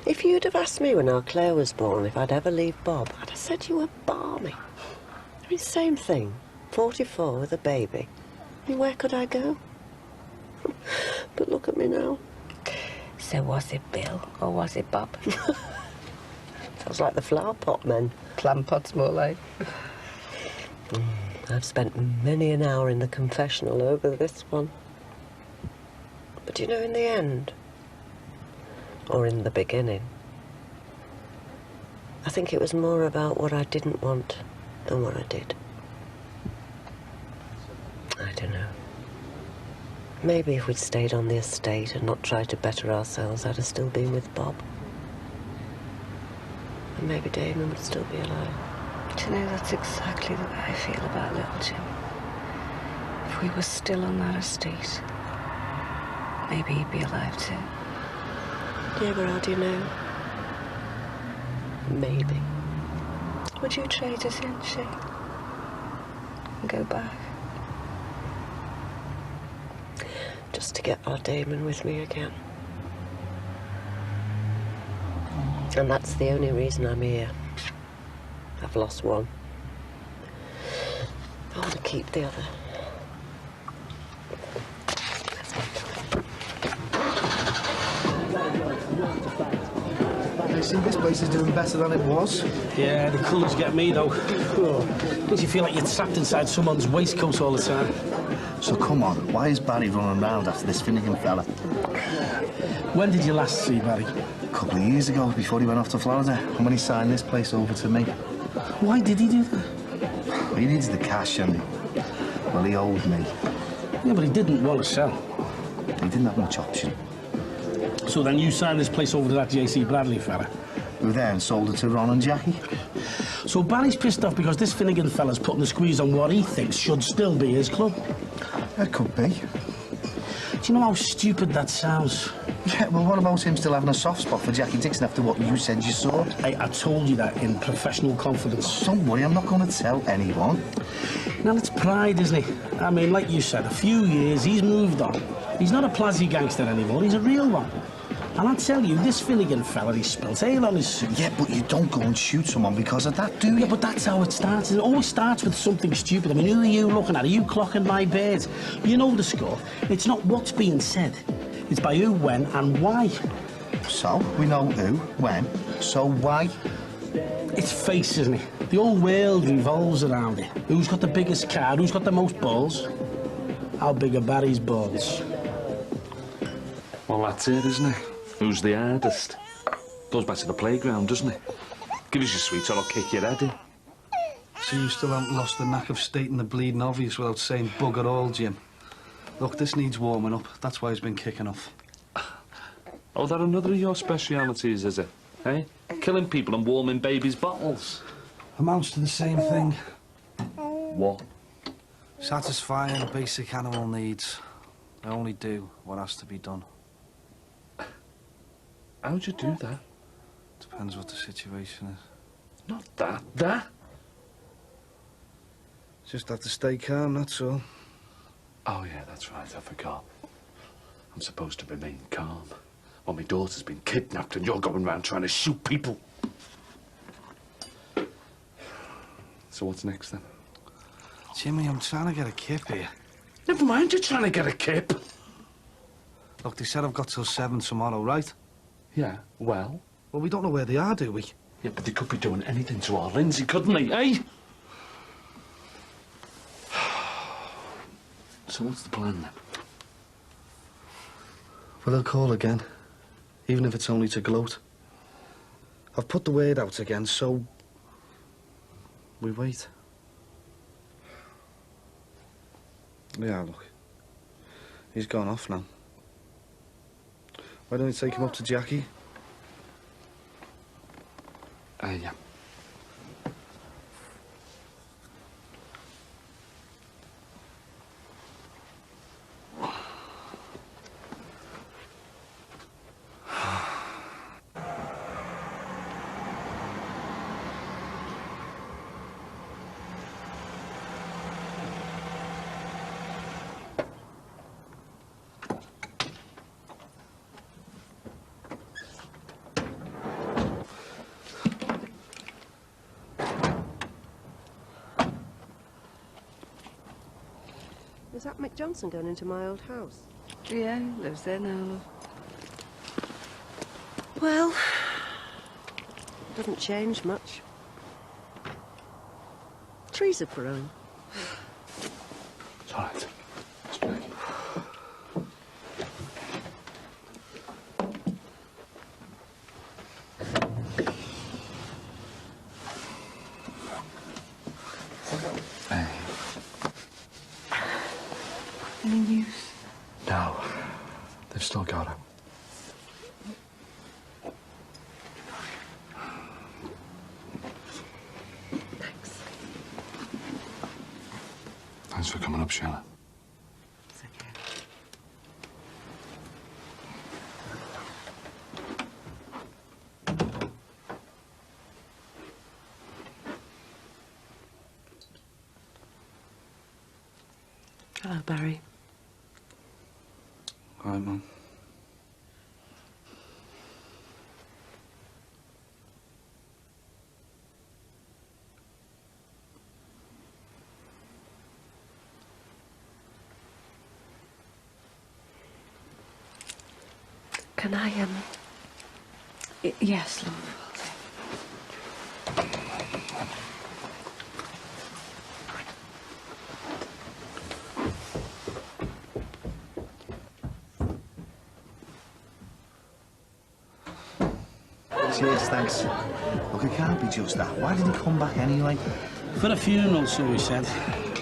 If you'd have asked me when our Claire was born if I'd ever leave Bob, I'd have said you were balmy. I mean, same thing. 44 with a baby. I mean, where could I go? But look at me now. So was it Bill or was it Bob? Sounds like the flower pot men. Plant pots, more like. I've spent many an hour in the confessional over this one. But you know, in the end, or in the beginning, I think it was more about what I didn't want than what I did. I don't know. Maybe if we'd stayed on the estate and not tried to better ourselves, I'd have still been with Bob. And maybe Damon would still be alive. Do you know, that's exactly the way I feel about little Jim. If we were still on that estate, maybe he'd be alive too. Yeah, but how do you know? Maybe. Would you trade us in, she? And go back? Just to get our Damon with me again. And that's the only reason I'm here. I've lost one. I want to keep the other. Nice See, this place is doing better than it was. Yeah, the colours get me, though. Oh, makes you feel like you're trapped inside someone's waistcoat all the time. So come on, why is Barry running around after this Finnegan fella? When did you last see Barry? A couple of years ago, before he went off to Florida, and when he signed this place over to me. Why did he do that? Well, he needs the cash, and well, he owed me. Yeah, but he didn't want to sell. He didn't have much option. So then you signed this place over to that J.C. Bradley fella? Who then sold it to Ron and Jackie? So Barry's pissed off because this Finnegan fella's putting the squeeze on what he thinks should still be his club. That could be. Do you know how stupid that sounds? Yeah, well, what about him still having a soft spot for Jackie Dixon after what you said you saw? Hey, I told you that in professional confidence. Don't worry, I'm not going to tell anyone. Now, it's pride, isn't he? I mean, like you said, a few years, he's moved on. He's not a plazzy gangster anymore, he's a real one. And I tell you, this Finnegan fella, he spills ale on his suit. Yeah, but you don't go and shoot someone because of that, do you? Yeah, but that's how it starts. It always starts with something stupid. I mean, who are you looking at? Are you clocking my bird? You know the score. It's not what's being said. It's by who, when, and why. So, we know who, when, so why? It's face, isn't it? The whole world revolves around it. Who's got the biggest car? Who's got the most balls? How big are Barry's balls? Well, that's it, isn't it? Who's the hardest? Goes back to the playground, doesn't it? Give us your sweets or I'll kick your head in. So you still haven't lost the knack of stating the bleeding obvious without saying bugger all, Jim? Look, this needs warming up. That's why he's been kicking off. Oh, that another of your specialities, is it? Eh? Killing people and warming babies' bottles. Amounts to the same thing. What? Satisfying basic animal needs. I only do what has to be done. How'd you do that? Depends what the situation is. Not that. That? Just have to stay calm, that's all. Oh, yeah, that's right, I forgot. I'm supposed to remain calm. While my daughter's been kidnapped and you're going around trying to shoot people. So what's next, then? Jimmy, I'm trying to get a kip here. Never mind you're trying to get a kip. Look, they said I've got till 7 tomorrow, right? Yeah, well? Well, we don't know where they are, do we? Yeah, but they could be doing anything to our Lindsay, couldn't they, eh? So what's the plan, then? Well, I'll call again. Even if it's only to gloat. I've put the word out again, so... we wait. Yeah, look. He's gone off now. Why don't you take him up to Jackie? Yeah. Is that Mick Johnson going into my old house? Yeah, he lives there now, love. Well, doesn't change much. Trees are growing. It's all right. It's fine. Any news? No. They've still got him. Thanks. Thanks for coming up, Sheila. It's okay. Hello, Barry. Hi, Mum. Can I, Yes, love. Cheers, thanks. Look, it can't be just that. Why did he come back anyway? For a funeral, so he said.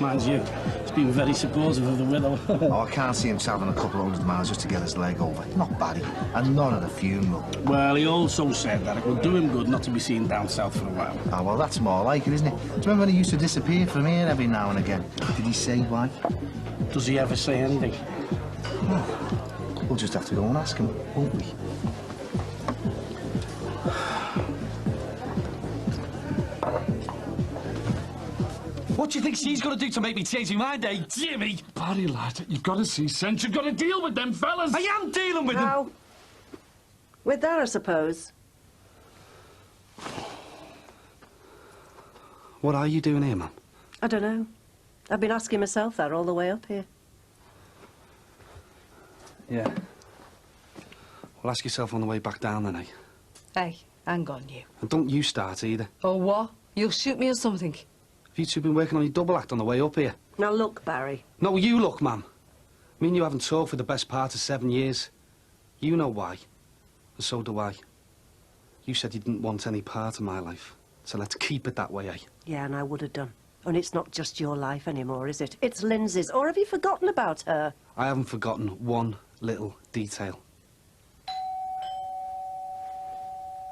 Mind you, he's been very supportive of the widow. Oh, I can't see him travelling a couple of 100 miles just to get his leg over. Not Barry, and not at a funeral. Well, he also said that it would do him good not to be seen down south for a while. Oh, well, that's more like it, isn't it? Do you remember when he used to disappear from here every now and again? Did he say why? Does he ever say anything? Oh, we'll just have to go and ask him, won't we? What do you think she's going to do to make me change my mind, eh, Jimmy? Barry, lad, you've got to see sense. You've got to deal with them fellas. I am dealing with them. With that, I suppose. What are you doing here, man? I don't know. I've been asking myself that all the way up here. Yeah. Well, ask yourself on the way back down then, eh? Hey, hang on you. And don't you start either. Oh, what? You'll shoot me or something? Have you two been working on your double act on the way up here? Now look, Barry. No, you look, ma'am. Me and you haven't talked for the best part of 7 years. You know why. And so do I. You said you didn't want any part of my life. So let's keep it that way, eh? Yeah, and I would have done. And it's not just your life anymore, is it? It's Lindsay's. Or have you forgotten about her? I haven't forgotten one little detail.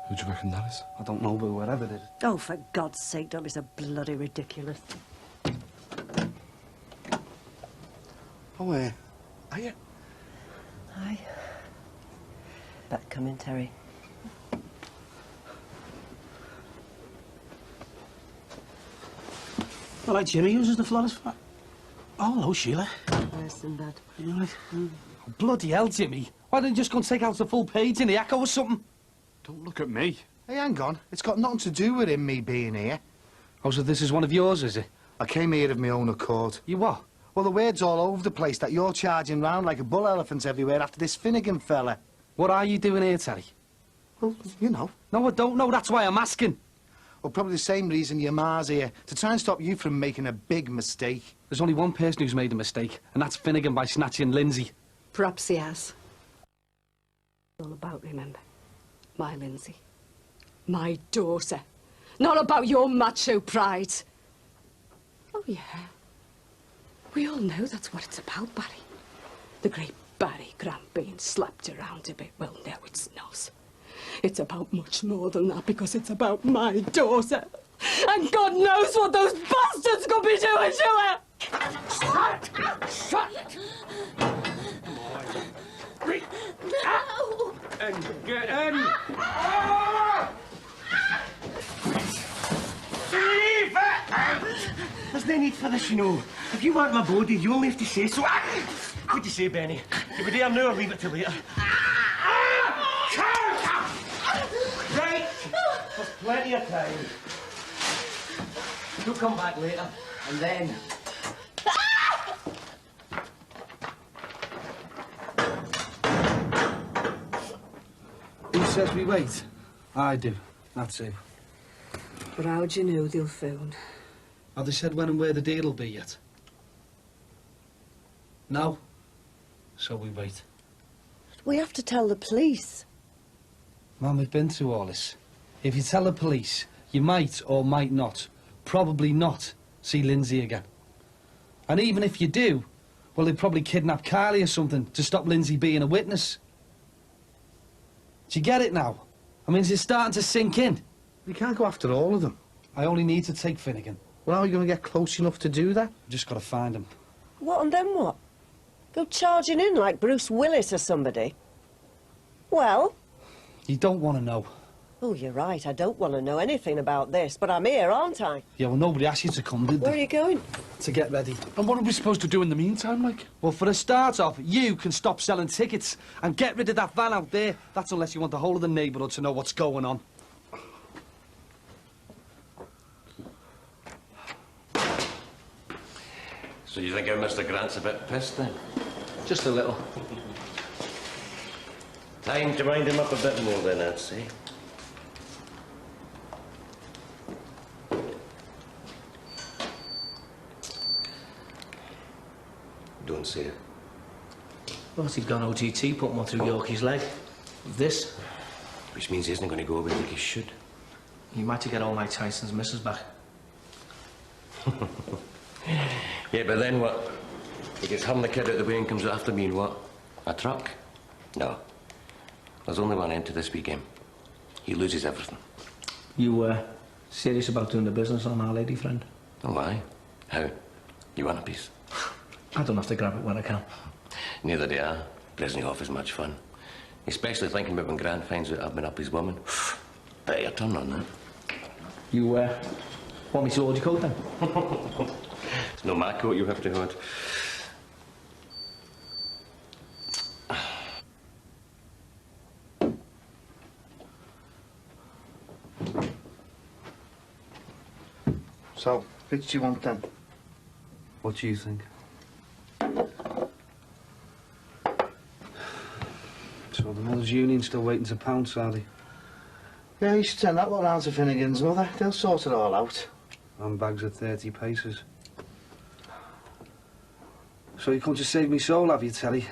Who do you reckon that is? I don't know, but whatever it is. Oh, for God's sake, don't be so bloody ridiculous. Oh, are you? Hi. Better come in, Terry. All right, Jimmy, who's the florist? Oh, hello, Sheila. Yes, in bed. You all right? Oh, bloody hell, Jimmy. Why don't you just go and take out the full page in the Echo or something? Don't look at me. Hey, hang on. It's got nothing to do with him, me being here. Oh, so this is one of yours, is it? I came here of my own accord. You what? Well, the word's all over the place that you're charging round like a bull elephant everywhere after this Finnegan fella. What are you doing here, Terry? Well, you know. No, I don't know. That's why I'm asking. Well, probably the same reason your ma's here, to try and stop you from making a big mistake. There's only one person who's made a mistake, and that's Finnegan by snatching Lindsay. Perhaps he has. All about, remember? My Lindsay. My daughter. Not about your macho pride. Oh, yeah. We all know that's what it's about, Barry. The great Barry Grant being slapped around a bit. Well, no, it's not. It's about much more than that, because it's about my daughter. And God knows what those bastards could be doing to her! Shut! Shut! Reach out and get in! Leave it out! There's no need for this, you know. If you want my body, you only have to say so. What'd you say, Benny? You be there now or leave it till later? Right, there's plenty of time. You'll come back later, and then... Who says we wait? I do. That's it. But how do you know they'll phone? Have they said when and where the deal will be yet? No? So we wait. We have to tell the police. Mum, we've been through all this. If you tell the police, you might or might not, probably not, see Lindsay again. And even if you do, well, they'd probably kidnap Carly or something to stop Lindsay being a witness. Do you get it now? I mean, is it starting to sink in? You can't go after all of them. I only need to take Finnegan. Well, how are you going to get close enough to do that? I've just got to find him. What, and then what? Go charging in like Bruce Willis or somebody? Well? You don't want to know. Oh, you're right. I don't want to know anything about this, but I'm here, aren't I? Yeah, well, nobody asked you to come, did they? Where are you going? To get ready. And what are we supposed to do in the meantime, like? Well, for a start off, you can stop selling tickets and get rid of that van out there. That's unless you want the whole of the neighbourhood to know what's going on. So you think our Mr. Grant's a bit pissed then? Just a little. Time to wind him up a bit more then, I'd say. Don't say it. Well, he's gone OTT, put one through Yorkie's leg. With this. Which means he isn't going to go away like he should. You might get all Mike Tyson's missus back. Yeah, but then what? He gets him the kid out of the way and comes after me in what? A truck? No. There's only one end to this wee game. He loses everything. You, serious about doing the business on our lady friend? Oh, why? How? You want a piece? I don't have to grab it when I can. Neither do I. Pressing off is much fun. Especially thinking about when Grant finds out I've been up his woman. Bet your turn on that. You, want me to hold your coat then? It's no my coat you have to hold. So, which do you want then? What do you think? So the Mothers Union's still waiting to pounce, are they? Yeah, you should send that lot round to Finnegan's, Mother. They'll sort it all out. And bags at 30 paces. So you come to save me soul, have you, Telly?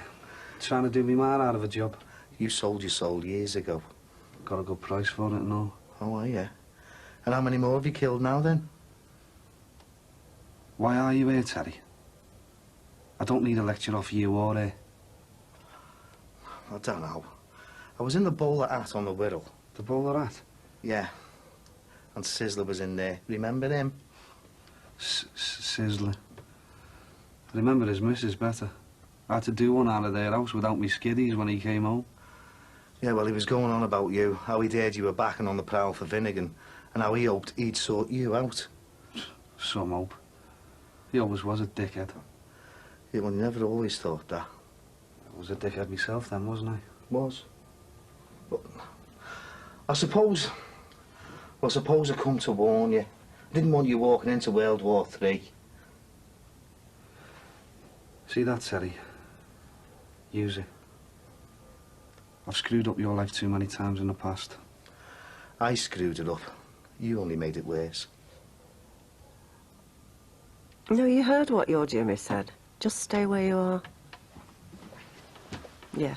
Trying to do me man out of a job. You sold your soul years ago. Got a good price for it and all. Oh, yeah. And how many more have you killed now, then? Why are you here, Telly? I don't need a lecture off you or her. I don't know. I was in the bowler hat on the Wirral. The bowler hat? Yeah. And Sizzler was in there. Remember him? Sizzler. I remember his missus better. I had to do one out of their house without me skiddies when he came home. Yeah, well, he was going on about you, how he'd heard you were back and on the prowl for Finnegan, and how he hoped he'd sort you out. Some hope. He always was a dickhead. Yeah, well, you never always thought that. I was a dickhead myself then, wasn't I? Was. But I suppose I come to warn you. I didn't want you walking into World War III. See that, Terry? Use it. I've screwed up your life too many times in the past. I screwed it up. You only made it worse. No, you heard what your Jimmy said. Just stay where you are. Yeah.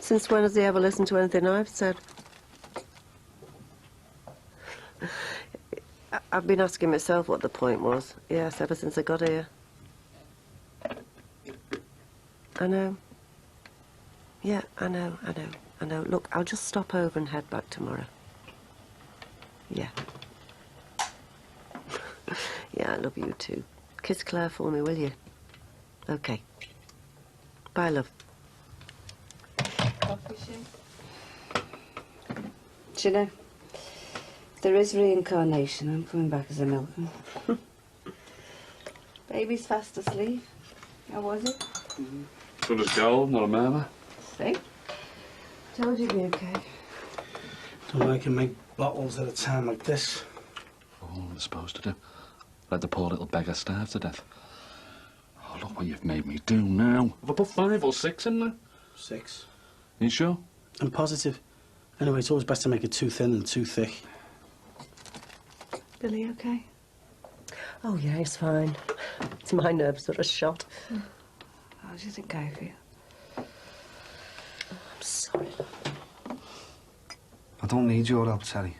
Since when has he ever listened to anything I've said? I've been asking myself what the point was. Yes, ever since I got here. I know. Yeah, I know. Look, I'll just stop over and head back tomorrow. Yeah. Yeah, I love you too. Kiss Claire for me, will you? Okay. Bye, love. Coffee, Shay? Do you know, if there is reincarnation, I'm coming back as a milkman. Baby's fast asleep. How was it? Good as gold, not a murmur. See? Told you it'd be okay. Don't know I can make bottles at a time like this. Oh, what am I supposed to do? Let the poor little beggar starve to death. Oh, look what you've made me do now. Have I put 5 or 6 in there? 6. You sure? I'm positive. Anyway, it's always best to make it too thin than too thick. Billy okay? Oh, yeah, he's fine. It's my nerves that are shot. How do you think I feel? I'm sorry, love. I don't need your help, Terry.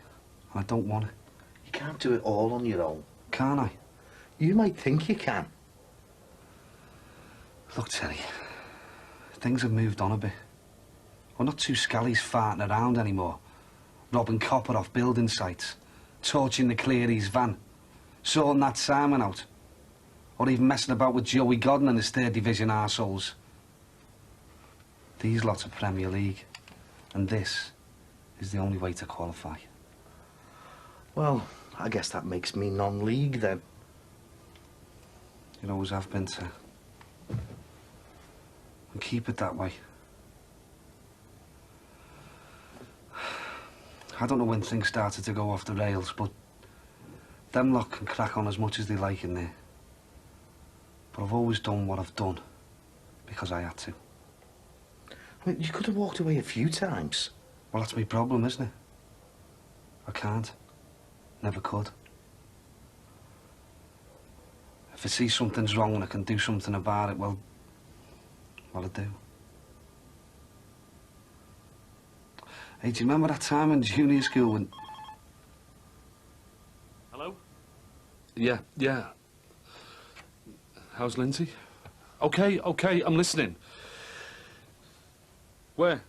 And I don't want it. You can't do it all on your own. Can't I? You might think you can. Look, Terry, things have moved on a bit. We're not two scallies farting around anymore, robbing copper off building sites, torching the Cleary's van, sorting that Simon out, or even messing about with Joey Godden and his 3rd Division arseholes. These lots are Premier League, and this is the only way to qualify. Well, I guess that makes me non-league then. You always have been, sir. And keep it that way. I don't know when things started to go off the rails, but them lot can crack on as much as they like in there. But I've always done what I've done because I had to. I mean, you could have walked away a few times. Well, that's my problem, isn't it? I can't. Never could. If I see something's wrong and I can do something about it, well, I do. Hey, do you remember that time in junior school when... Hello? Yeah. How's Lindsay? Okay, I'm listening. Where?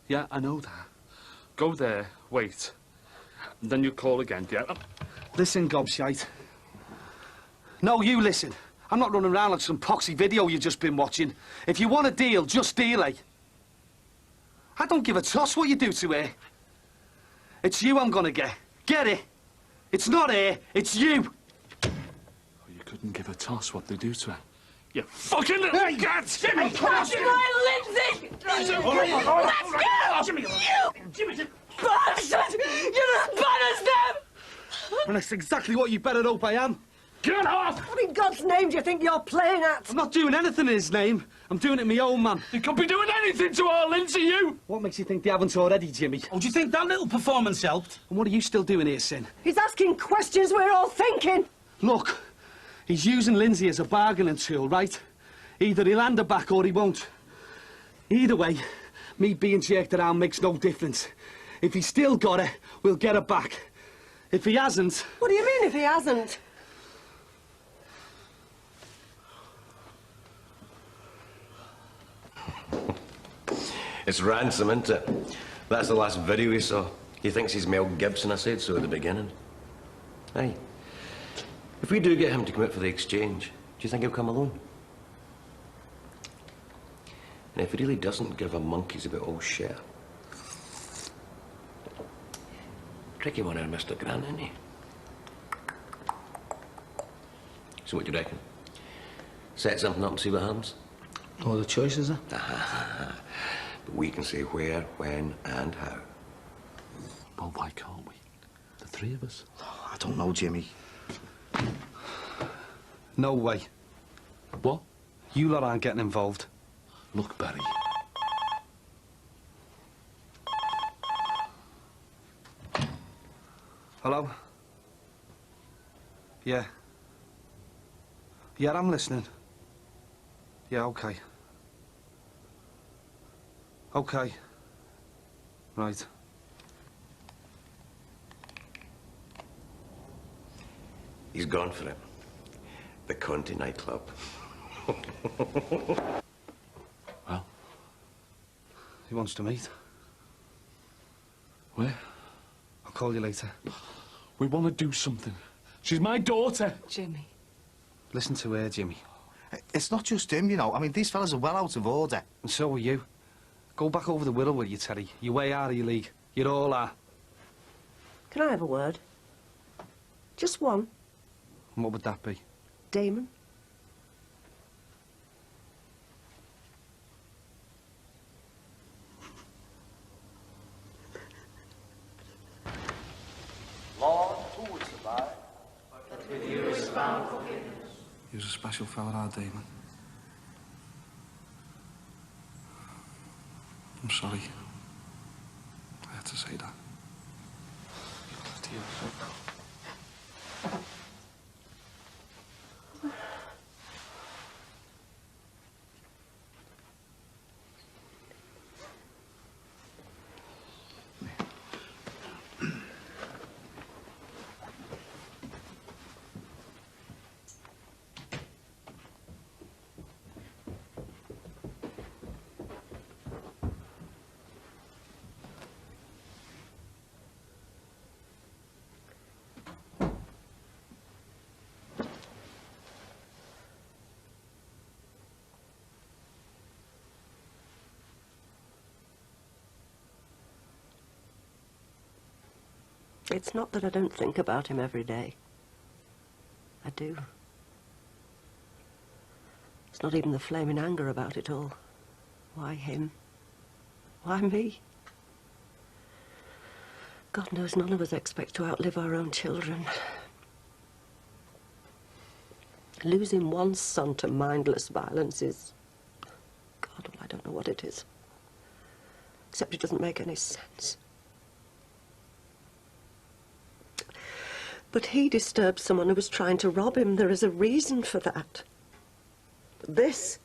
Yeah, I know that. Go there, wait. And then you call again, yeah? Listen, gobshite. No, you listen. I'm not running around like some poxy video you've just been watching. If you want a deal, just deal, eh? I don't give a toss what you do to her. It's you I'm gonna get. Get it? It's not her, it's you. Oh, you couldn't give a toss what they do to her. You fucking little cat! I'm catching my Lindsay! Let's go! Jimmy! You bastard! You're as bad as them! And that's exactly what you better hope I am. Get off! What in God's name do you think you're playing at? I'm not doing anything in his name. I'm doing it my own, man. You could be doing anything to our Lindsay, you! What makes you think they haven't already, Jimmy? Oh, do you think that little performance helped? And what are you still doing here, Sin? He's asking questions we're all thinking. Look, he's using Lindsay as a bargaining tool, right? Either he'll hand her back or he won't. Either way, me being jerked around makes no difference. If he's still got her, we'll get her back. If he hasn't... What do you mean if he hasn't? It's ransom, isn't it? That's the last video we saw. He thinks he's Mel Gibson. I said so at the beginning. Aye. If we do get him to come out for the exchange, do you think he'll come alone? And if he really doesn't give a monkeys about all shit, tricky one out, Mr. Grant, isn't he? So what do you reckon? Set something up and see what happens? No other choices, eh? But we can say where, when, and how. Well, why can't we? The three of us. I don't know, Jimmy. No way. What? You lot aren't getting involved. Look, Barry. Hello? Yeah. Yeah, I'm listening. Yeah, okay. Okay. Right. He's gone for it. The Conti nightclub. Well? He wants to meet. Where? I'll call you later. We want to do something. She's my daughter. Jimmy. Listen to her, Jimmy. It's not just him, you know. I mean, these fellas are well out of order. And so are you. Go back over the willow with you, Terry. You're way out of your league. You all are. Can I have a word? Just one. And what would that be? Damon? Lord, who would survive? But with you is found forgiveness. He was a special fella, our Damon. I'm sorry. I had to say that. It's not that I don't think about him every day. I do. It's not even the flaming anger about it all. Why him? Why me? God knows none of us expect to outlive our own children. Losing one son to mindless violence is... God, well, I don't know what it is. Except it doesn't make any sense. But he disturbed someone who was trying to rob him. There is a reason for that. But this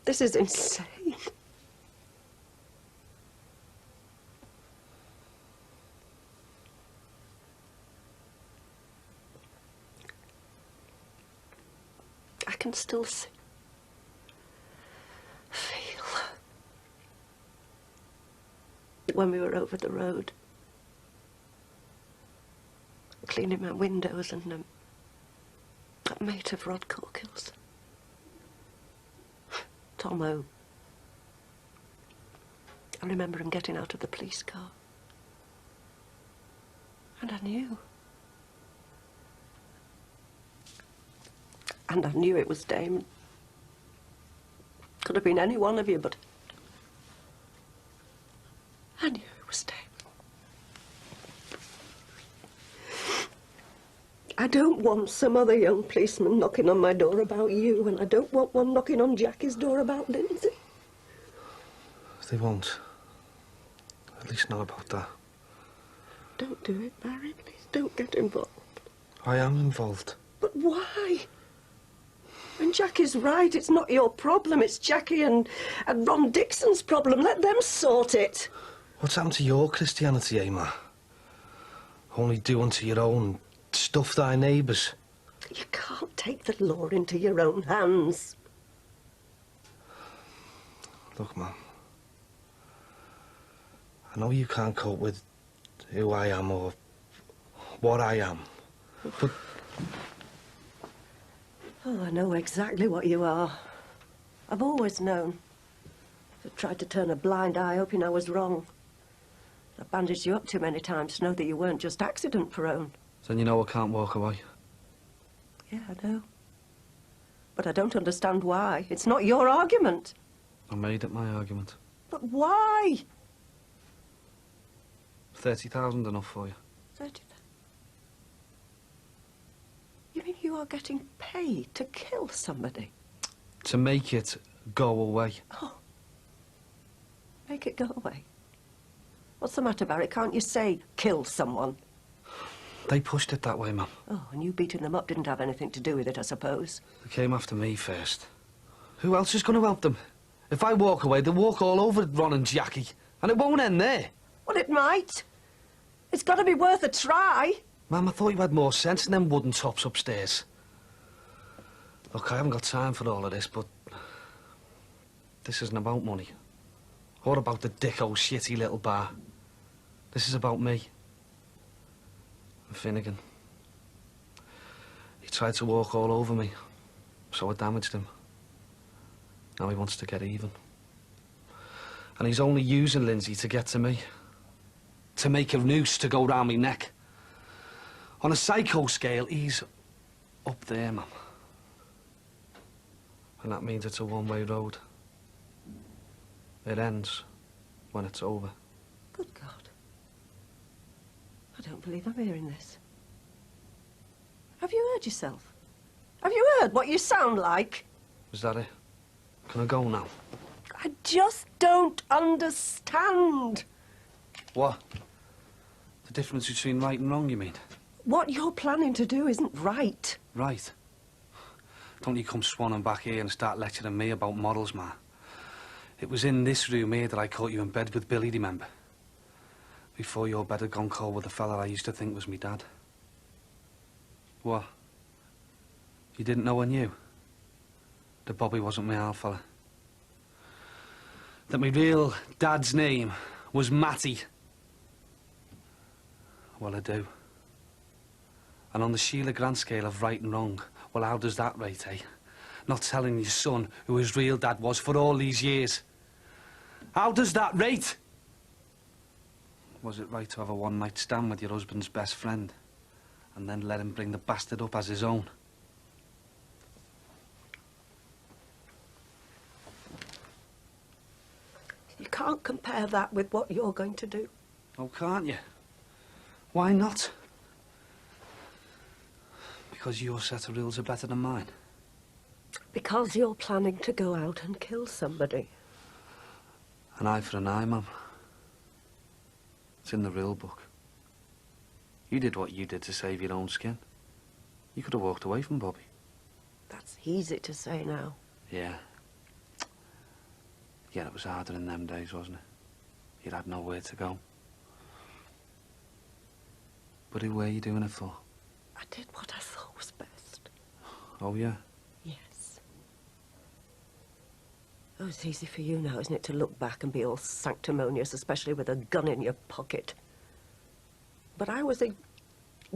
is insane. can still see, feel. When we were over the road, cleaning my windows, and that mate of Rod Corkill's, Tomo. I remember him getting out of the police car. And I knew. And I knew it was Damon. Could have been any one of you, but I knew it was Damon. I don't want some other young policeman knocking on my door about you, and I don't want one knocking on Jackie's door about Lindsay. They won't. At least not about that. Don't do it, Barry. Please don't get involved. I am involved. But why? And Jackie's right. It's not your problem. It's Jackie and Ron Dixon's problem. Let them sort it. What's happened to your Christianity, eh, Ma? Only do unto your own, stuff thy neighbours. You can't take the law into your own hands. Look, Mum. I know you can't cope with who I am or what I am, but... Oh, I know exactly what you are. I've always known. I've tried to turn a blind eye, hoping I was wrong. I bandaged you up too many times to know that you weren't just accident-prone. Then you know I can't walk away. Yeah, I know. But I don't understand why. It's not your argument. I made it my argument. But why? 30,000 enough for you? 30,000? You mean you are getting paid to kill somebody? To make it go away. Oh. Make it go away? What's the matter, Barry? Can't you say, kill someone? They pushed it that way, Mum. Oh, and you beating them up didn't have anything to do with it, I suppose. They came after me first. Who else is going to help them? If I walk away, they'll walk all over Ron and Jackie. And it won't end there. Well, it might. It's got to be worth a try. Mum, I thought you had more sense than them wooden tops upstairs. Look, I haven't got time for all of this, but... this isn't about money. Or about the dick old shitty little bar. This is about me. And Finnegan. He tried to walk all over me, so I damaged him. Now he wants to get even. And he's only using Lindsay to get to me. To make a noose to go round me neck. On a psycho scale, he's up there, Mum. And that means it's a one-way road. It ends when it's over. Good God. I don't believe I'm hearing this. Have you heard yourself? Have you heard what you sound like? Is that it? Can I go now? I just don't understand. What? The difference between right and wrong, you mean? What you're planning to do isn't right. Right. Don't you come swanning back here and start lecturing me about morals, Ma. It was in this room here that I caught you in bed with Billy, remember? Before your bed had gone cold with the fella I used to think was me dad. What? You didn't know I knew? That Bobby wasn't my old fella? That my real dad's name was Matty? Well, I do. And on the Sheila Grant scale of right and wrong, well, how does that rate, eh? Not telling your son who his real dad was for all these years. How does that rate? Was it right to have a one-night stand with your husband's best friend and then let him bring the bastard up as his own? You can't compare that with what you're going to do. Oh, can't you? Why not? Because your set of rules are better than mine. Because you're planning to go out and kill somebody. An eye for an eye, Mum. It's in the rule book. You did what you did to save your own skin. You could have walked away from Bobby. That's easy to say now. Yeah. Yeah, it was harder in them days, wasn't it? You had nowhere to go. But who were you doing it for? I did what I thought was best. Oh, yeah? Yes. Oh, it's easy for you now, isn't it, to look back and be all sanctimonious, especially with a gun in your pocket. But I was a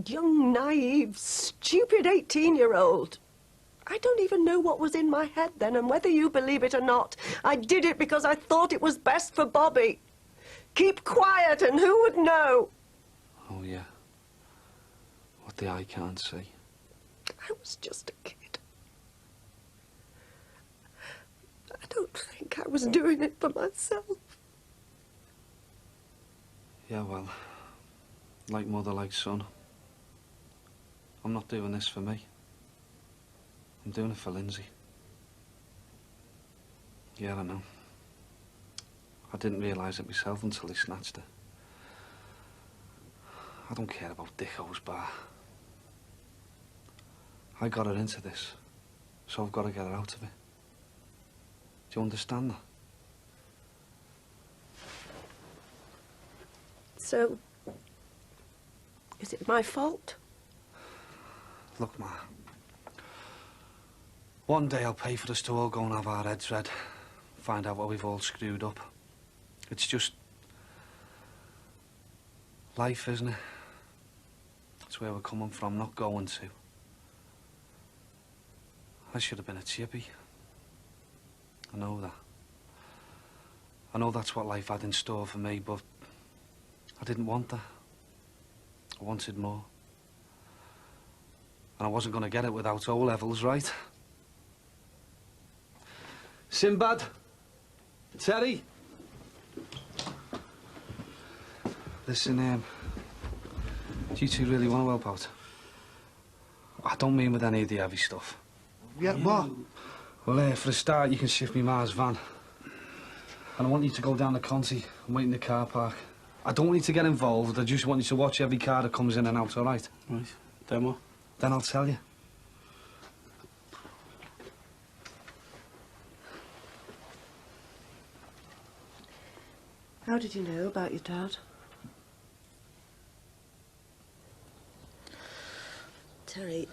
young, naive, stupid 18-year-old. I don't even know what was in my head then, and whether you believe it or not, I did it because I thought it was best for Bobby. Keep quiet, and who would know? Oh, yeah. What the eye can't see. I was just a kid. I don't think I was doing it for myself. Yeah, well, like mother, like son. I'm not doing this for me. I'm doing it for Lindsay. Yeah, I know. I didn't realise it myself until he snatched her. I don't care about Dicko's bar. I got her into this, so I've got to get her out of it. Do you understand that? So, is it my fault? Look, Ma. One day I'll pay for us to all go and have our heads read. Find out what we've all screwed up. It's just life, isn't it? It's where we're coming from, not going to. I should have been a chippy. I know that. I know that's what life had in store for me, but I didn't want that. I wanted more. And I wasn't going to get it without O-levels, right? Sinbad? Terry? Listen, do you two really want to help out? I don't mean with any of the heavy stuff. Yeah, what? Well, for a start, you can shift me Ma's van. And I want you to go down to Conti and wait in the car park. I don't want you to get involved. I just want you to watch every car that comes in and out, all right? Right. Then what? Then I'll tell you. How did you know about your dad? Terry,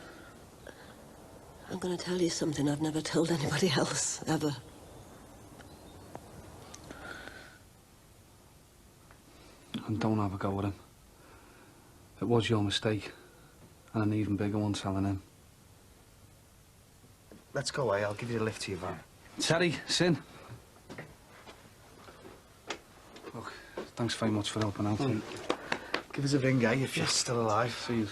I'm going to tell you something I've never told anybody else, ever. And don't have a go with him. It was your mistake. And an even bigger one telling him. Let's go, eh? I'll give you a lift to your van. Terry, Sin. Look, thanks very much for helping out. Give us a ring, eh, if you're still alive. See you.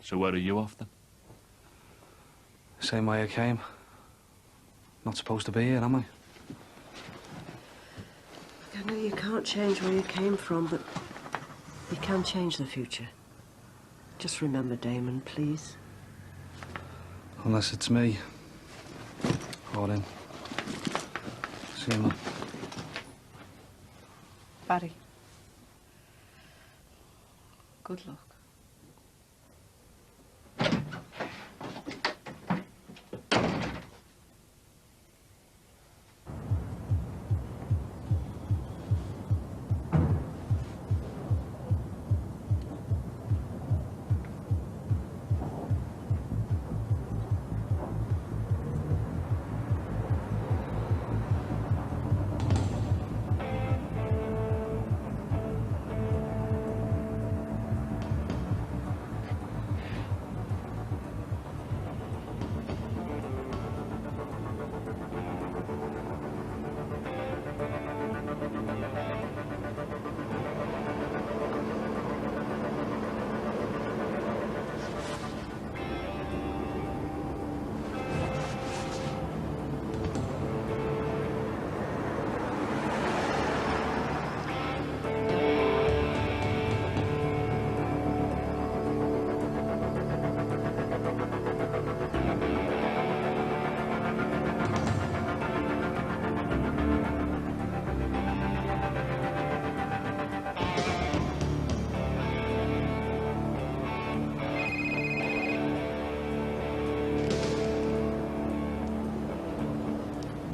So where are you off then? Same way I came. Not supposed to be here, am I? I know you can't change where you came from, but you can change the future. Just remember, Damon, please. Unless it's me. Or him. See you, man. Barry. Good luck.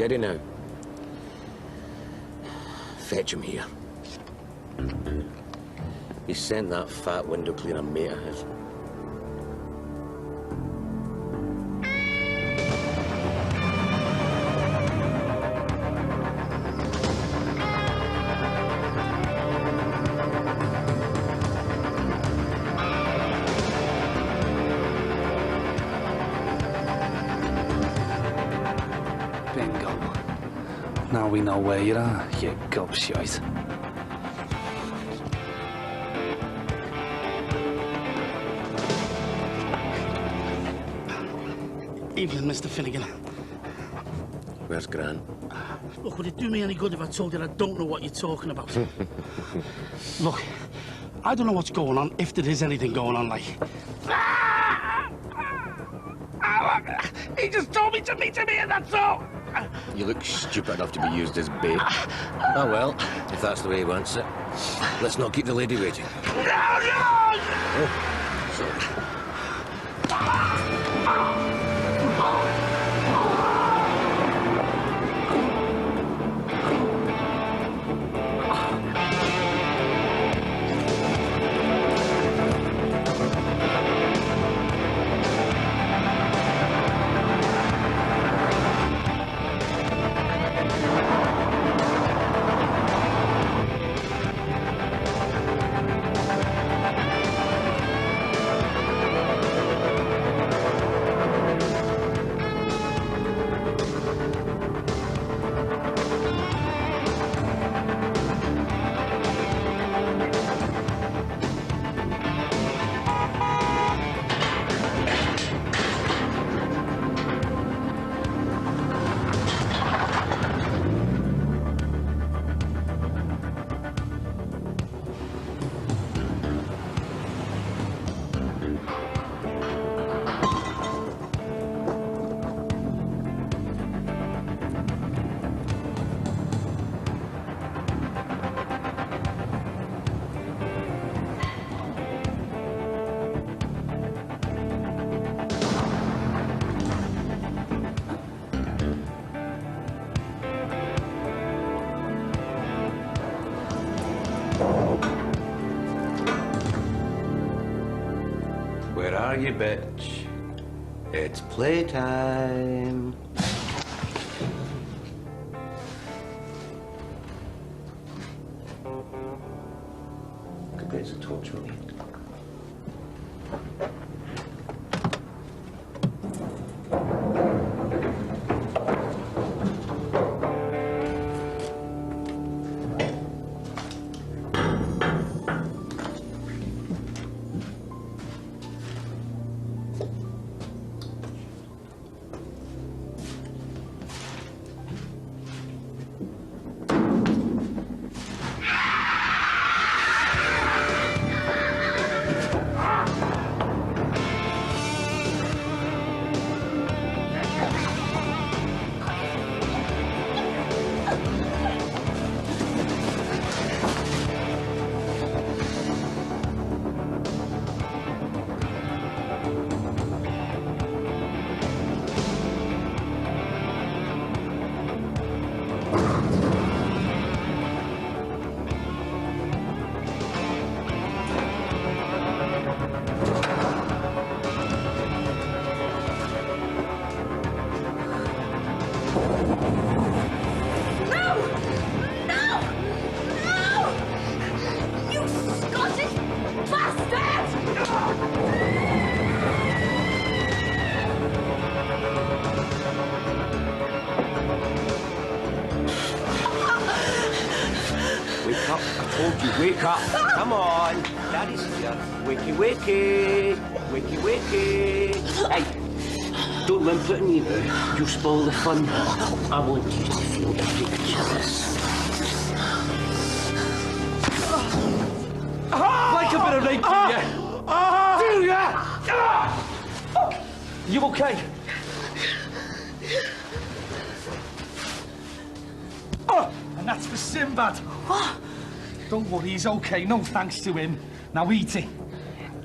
Steady now. Fetch him here. He sent that fat window cleaner mate of his. Bingo. Now we know where you are, you gobshite. Evening, Mr. Finnegan. Where's Gran? Look, would it do me any good if I told you I don't know what you're talking about? Look, I don't know what's going on, if there is anything going on, like. He just told me to meet him here, that's all! You look stupid enough to be used as bait. Oh well, if that's the way he wants it. Let's not keep the lady waiting. No! Oh, sorry. Where are you, bitch? It's playtime. Could be a torch with me. Wake up, I told you, wake up. Come on, Daddy's here. Wakey, wakey, wakey, wakey. Hey, don't limp at me now. You'll spoil the fun. I want you to feel every inch of this. Like a bit of rape, do ya? You okay? And that's for Sinbad. What? Don't worry, he's okay. No thanks to him. Now eat it.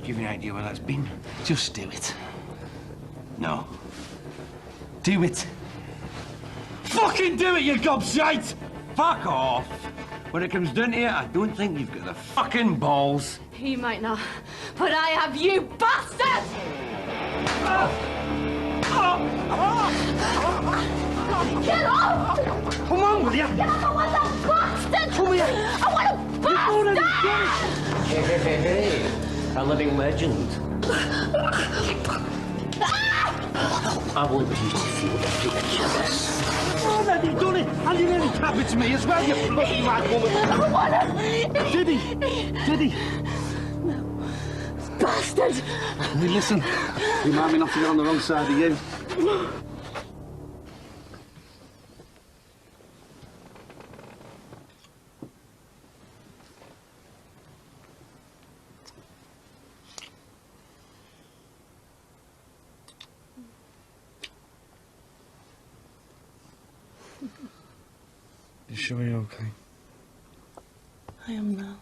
Do you have any idea where that's been? Just do it. No. Do it. Fucking do it, you gobshite! Fuck off. When it comes down to it, I don't think you've got the fucking balls. He might not, but I have, you bastard! Get off! Come on, will you? Get off! I want that bastard! Come here! I want a bastard! Hey. A living legend. I want you to feel the feel of this. Oh, then you've done it! And you nearly cabbaged me as well, you bloody rag woman! I wanna... Did he? Did he? No. Bastard! Hey, listen. Remind me not to get on the wrong side of you. You sure you're okay? I am now.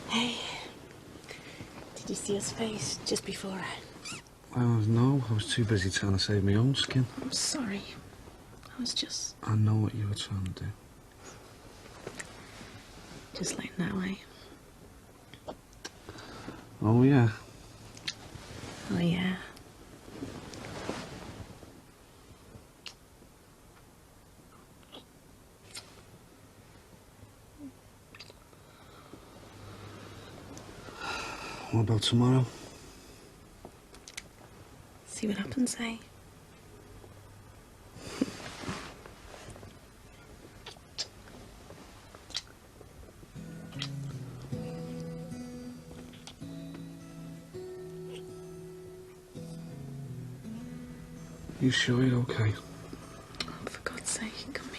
Hey, did you see his face just before I... Well, no, I was too busy trying to save my own skin. I'm sorry. I was just... I know what you were trying to do. Just like now, eh? Oh, yeah. Oh, yeah. What about tomorrow? See what happens, eh? You sure you're okay? Oh, for God's sake, come here.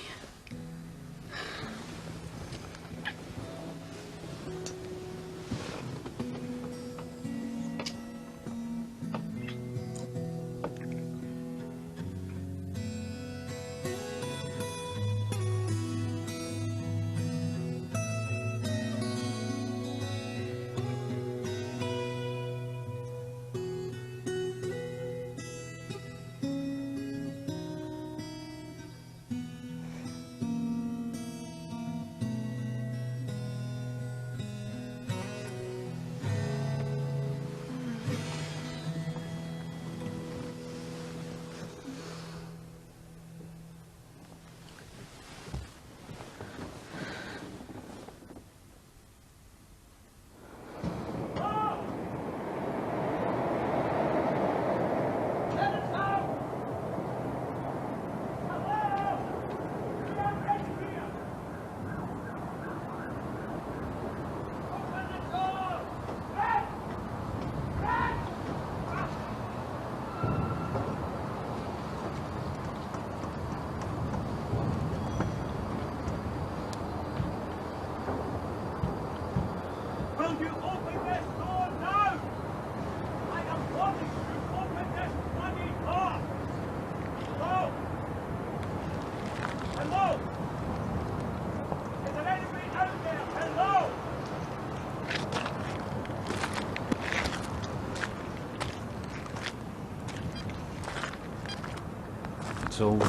It's over.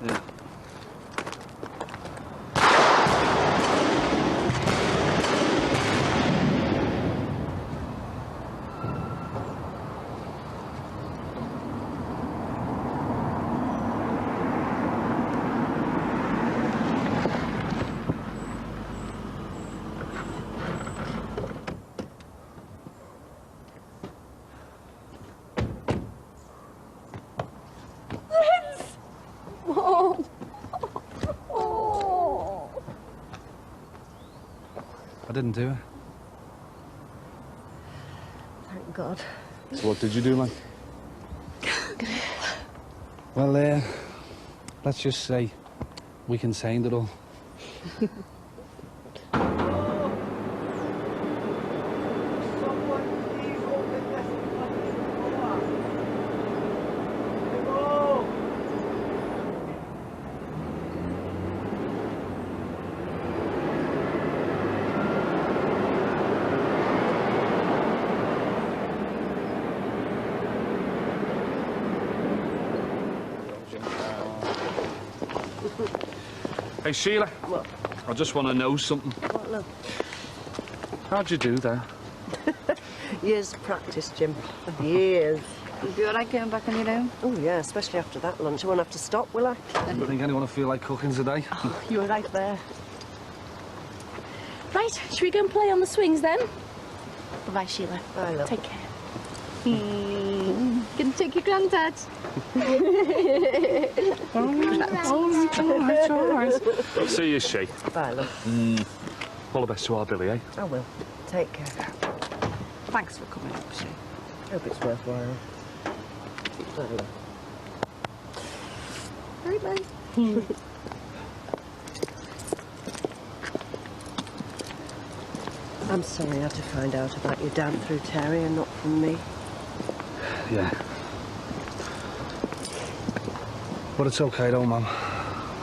Yeah. I didn't do it. Thank God. So what did you do, man? Well, let's just say we contained it all. Hey, Sheila. What? I just want to know something. What, love? How'd you do there? Years of practice, Jim. Years. You alright going back on your own? Oh, yeah, especially after that lunch. I won't have to stop, will I? I don't think anyone will feel like cooking today. Oh, you were right there. Right, should we go and play on the swings then? Bye-bye, Sheila. Bye, love. Take care. Gonna take your granddad. all right. See you, she. Bye, love. All the best to our Billy, eh? I will. Take care. Thanks for coming up, Shay. Hope it's worthwhile. Bye, love. Bye-bye. I'm sorry I had to find out about your dad through Terry and not from me. Yeah. But it's okay though, Mum.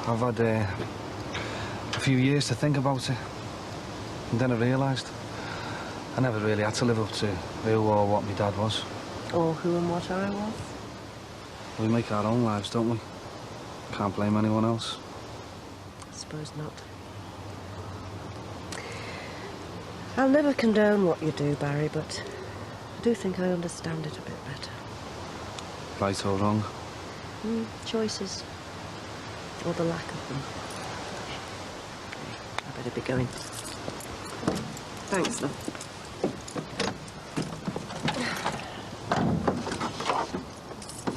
I've had a few years to think about it. And then I realised I never really had to live up to who or what my dad was. Or who and what I was. We make our own lives, don't we? Can't blame anyone else. I suppose not. I'll never condone what you do, Barry, but I do think I understand it a bit better. Right or wrong. Choices. Or the lack of them. I better be going. Thanks, love.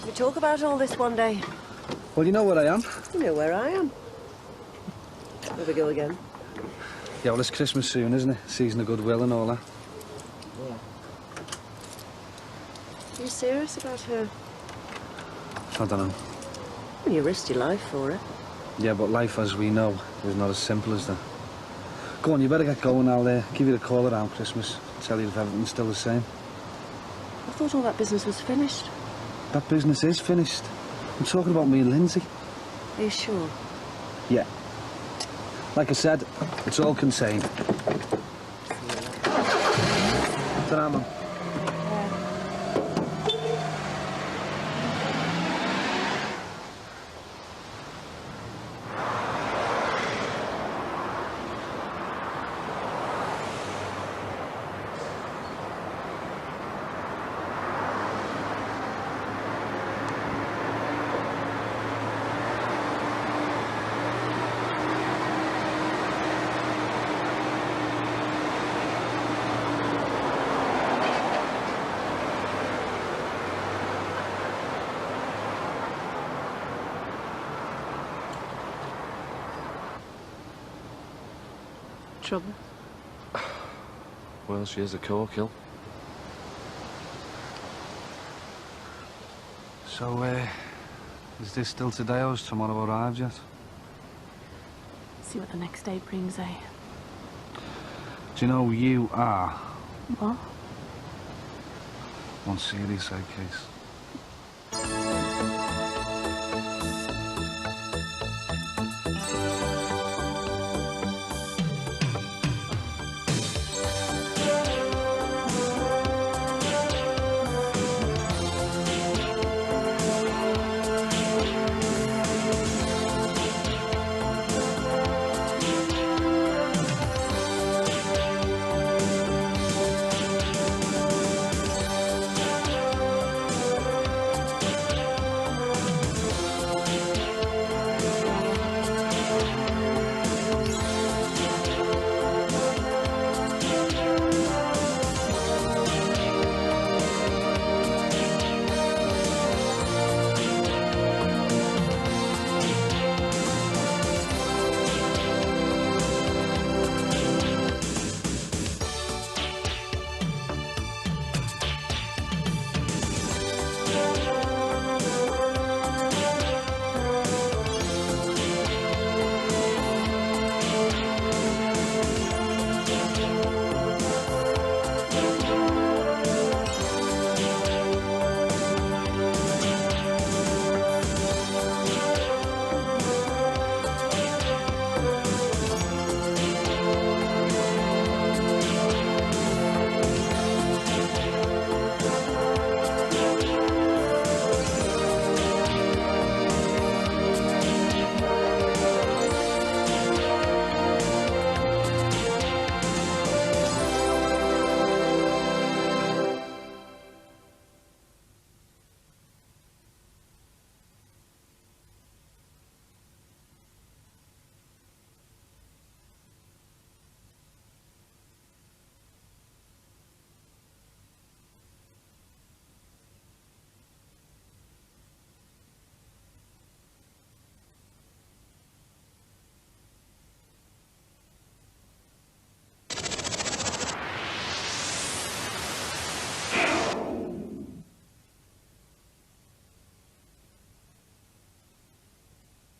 We talk about all this one day. Well, you know where I am. You know where I am. There we go again. Yeah, well, it's Christmas soon, isn't it? Season of goodwill and all that. Yeah. Are you serious about her? I don't know. Well, you risked your life for her. Yeah, but life as we know is not as simple as that. Go on, you better get going. I'll give you a call around Christmas. Tell you if everything's still the same. I thought all that business was finished. That business is finished. I'm talking about me and Lindsay. Are you sure? Yeah. Like I said, it's all contained. Ta-ra, Mum. Trouble? Well, she is a cork-hill. So, is this still today or has tomorrow arrived yet? See what the next day brings, eh? Do you know you are What? one serious case?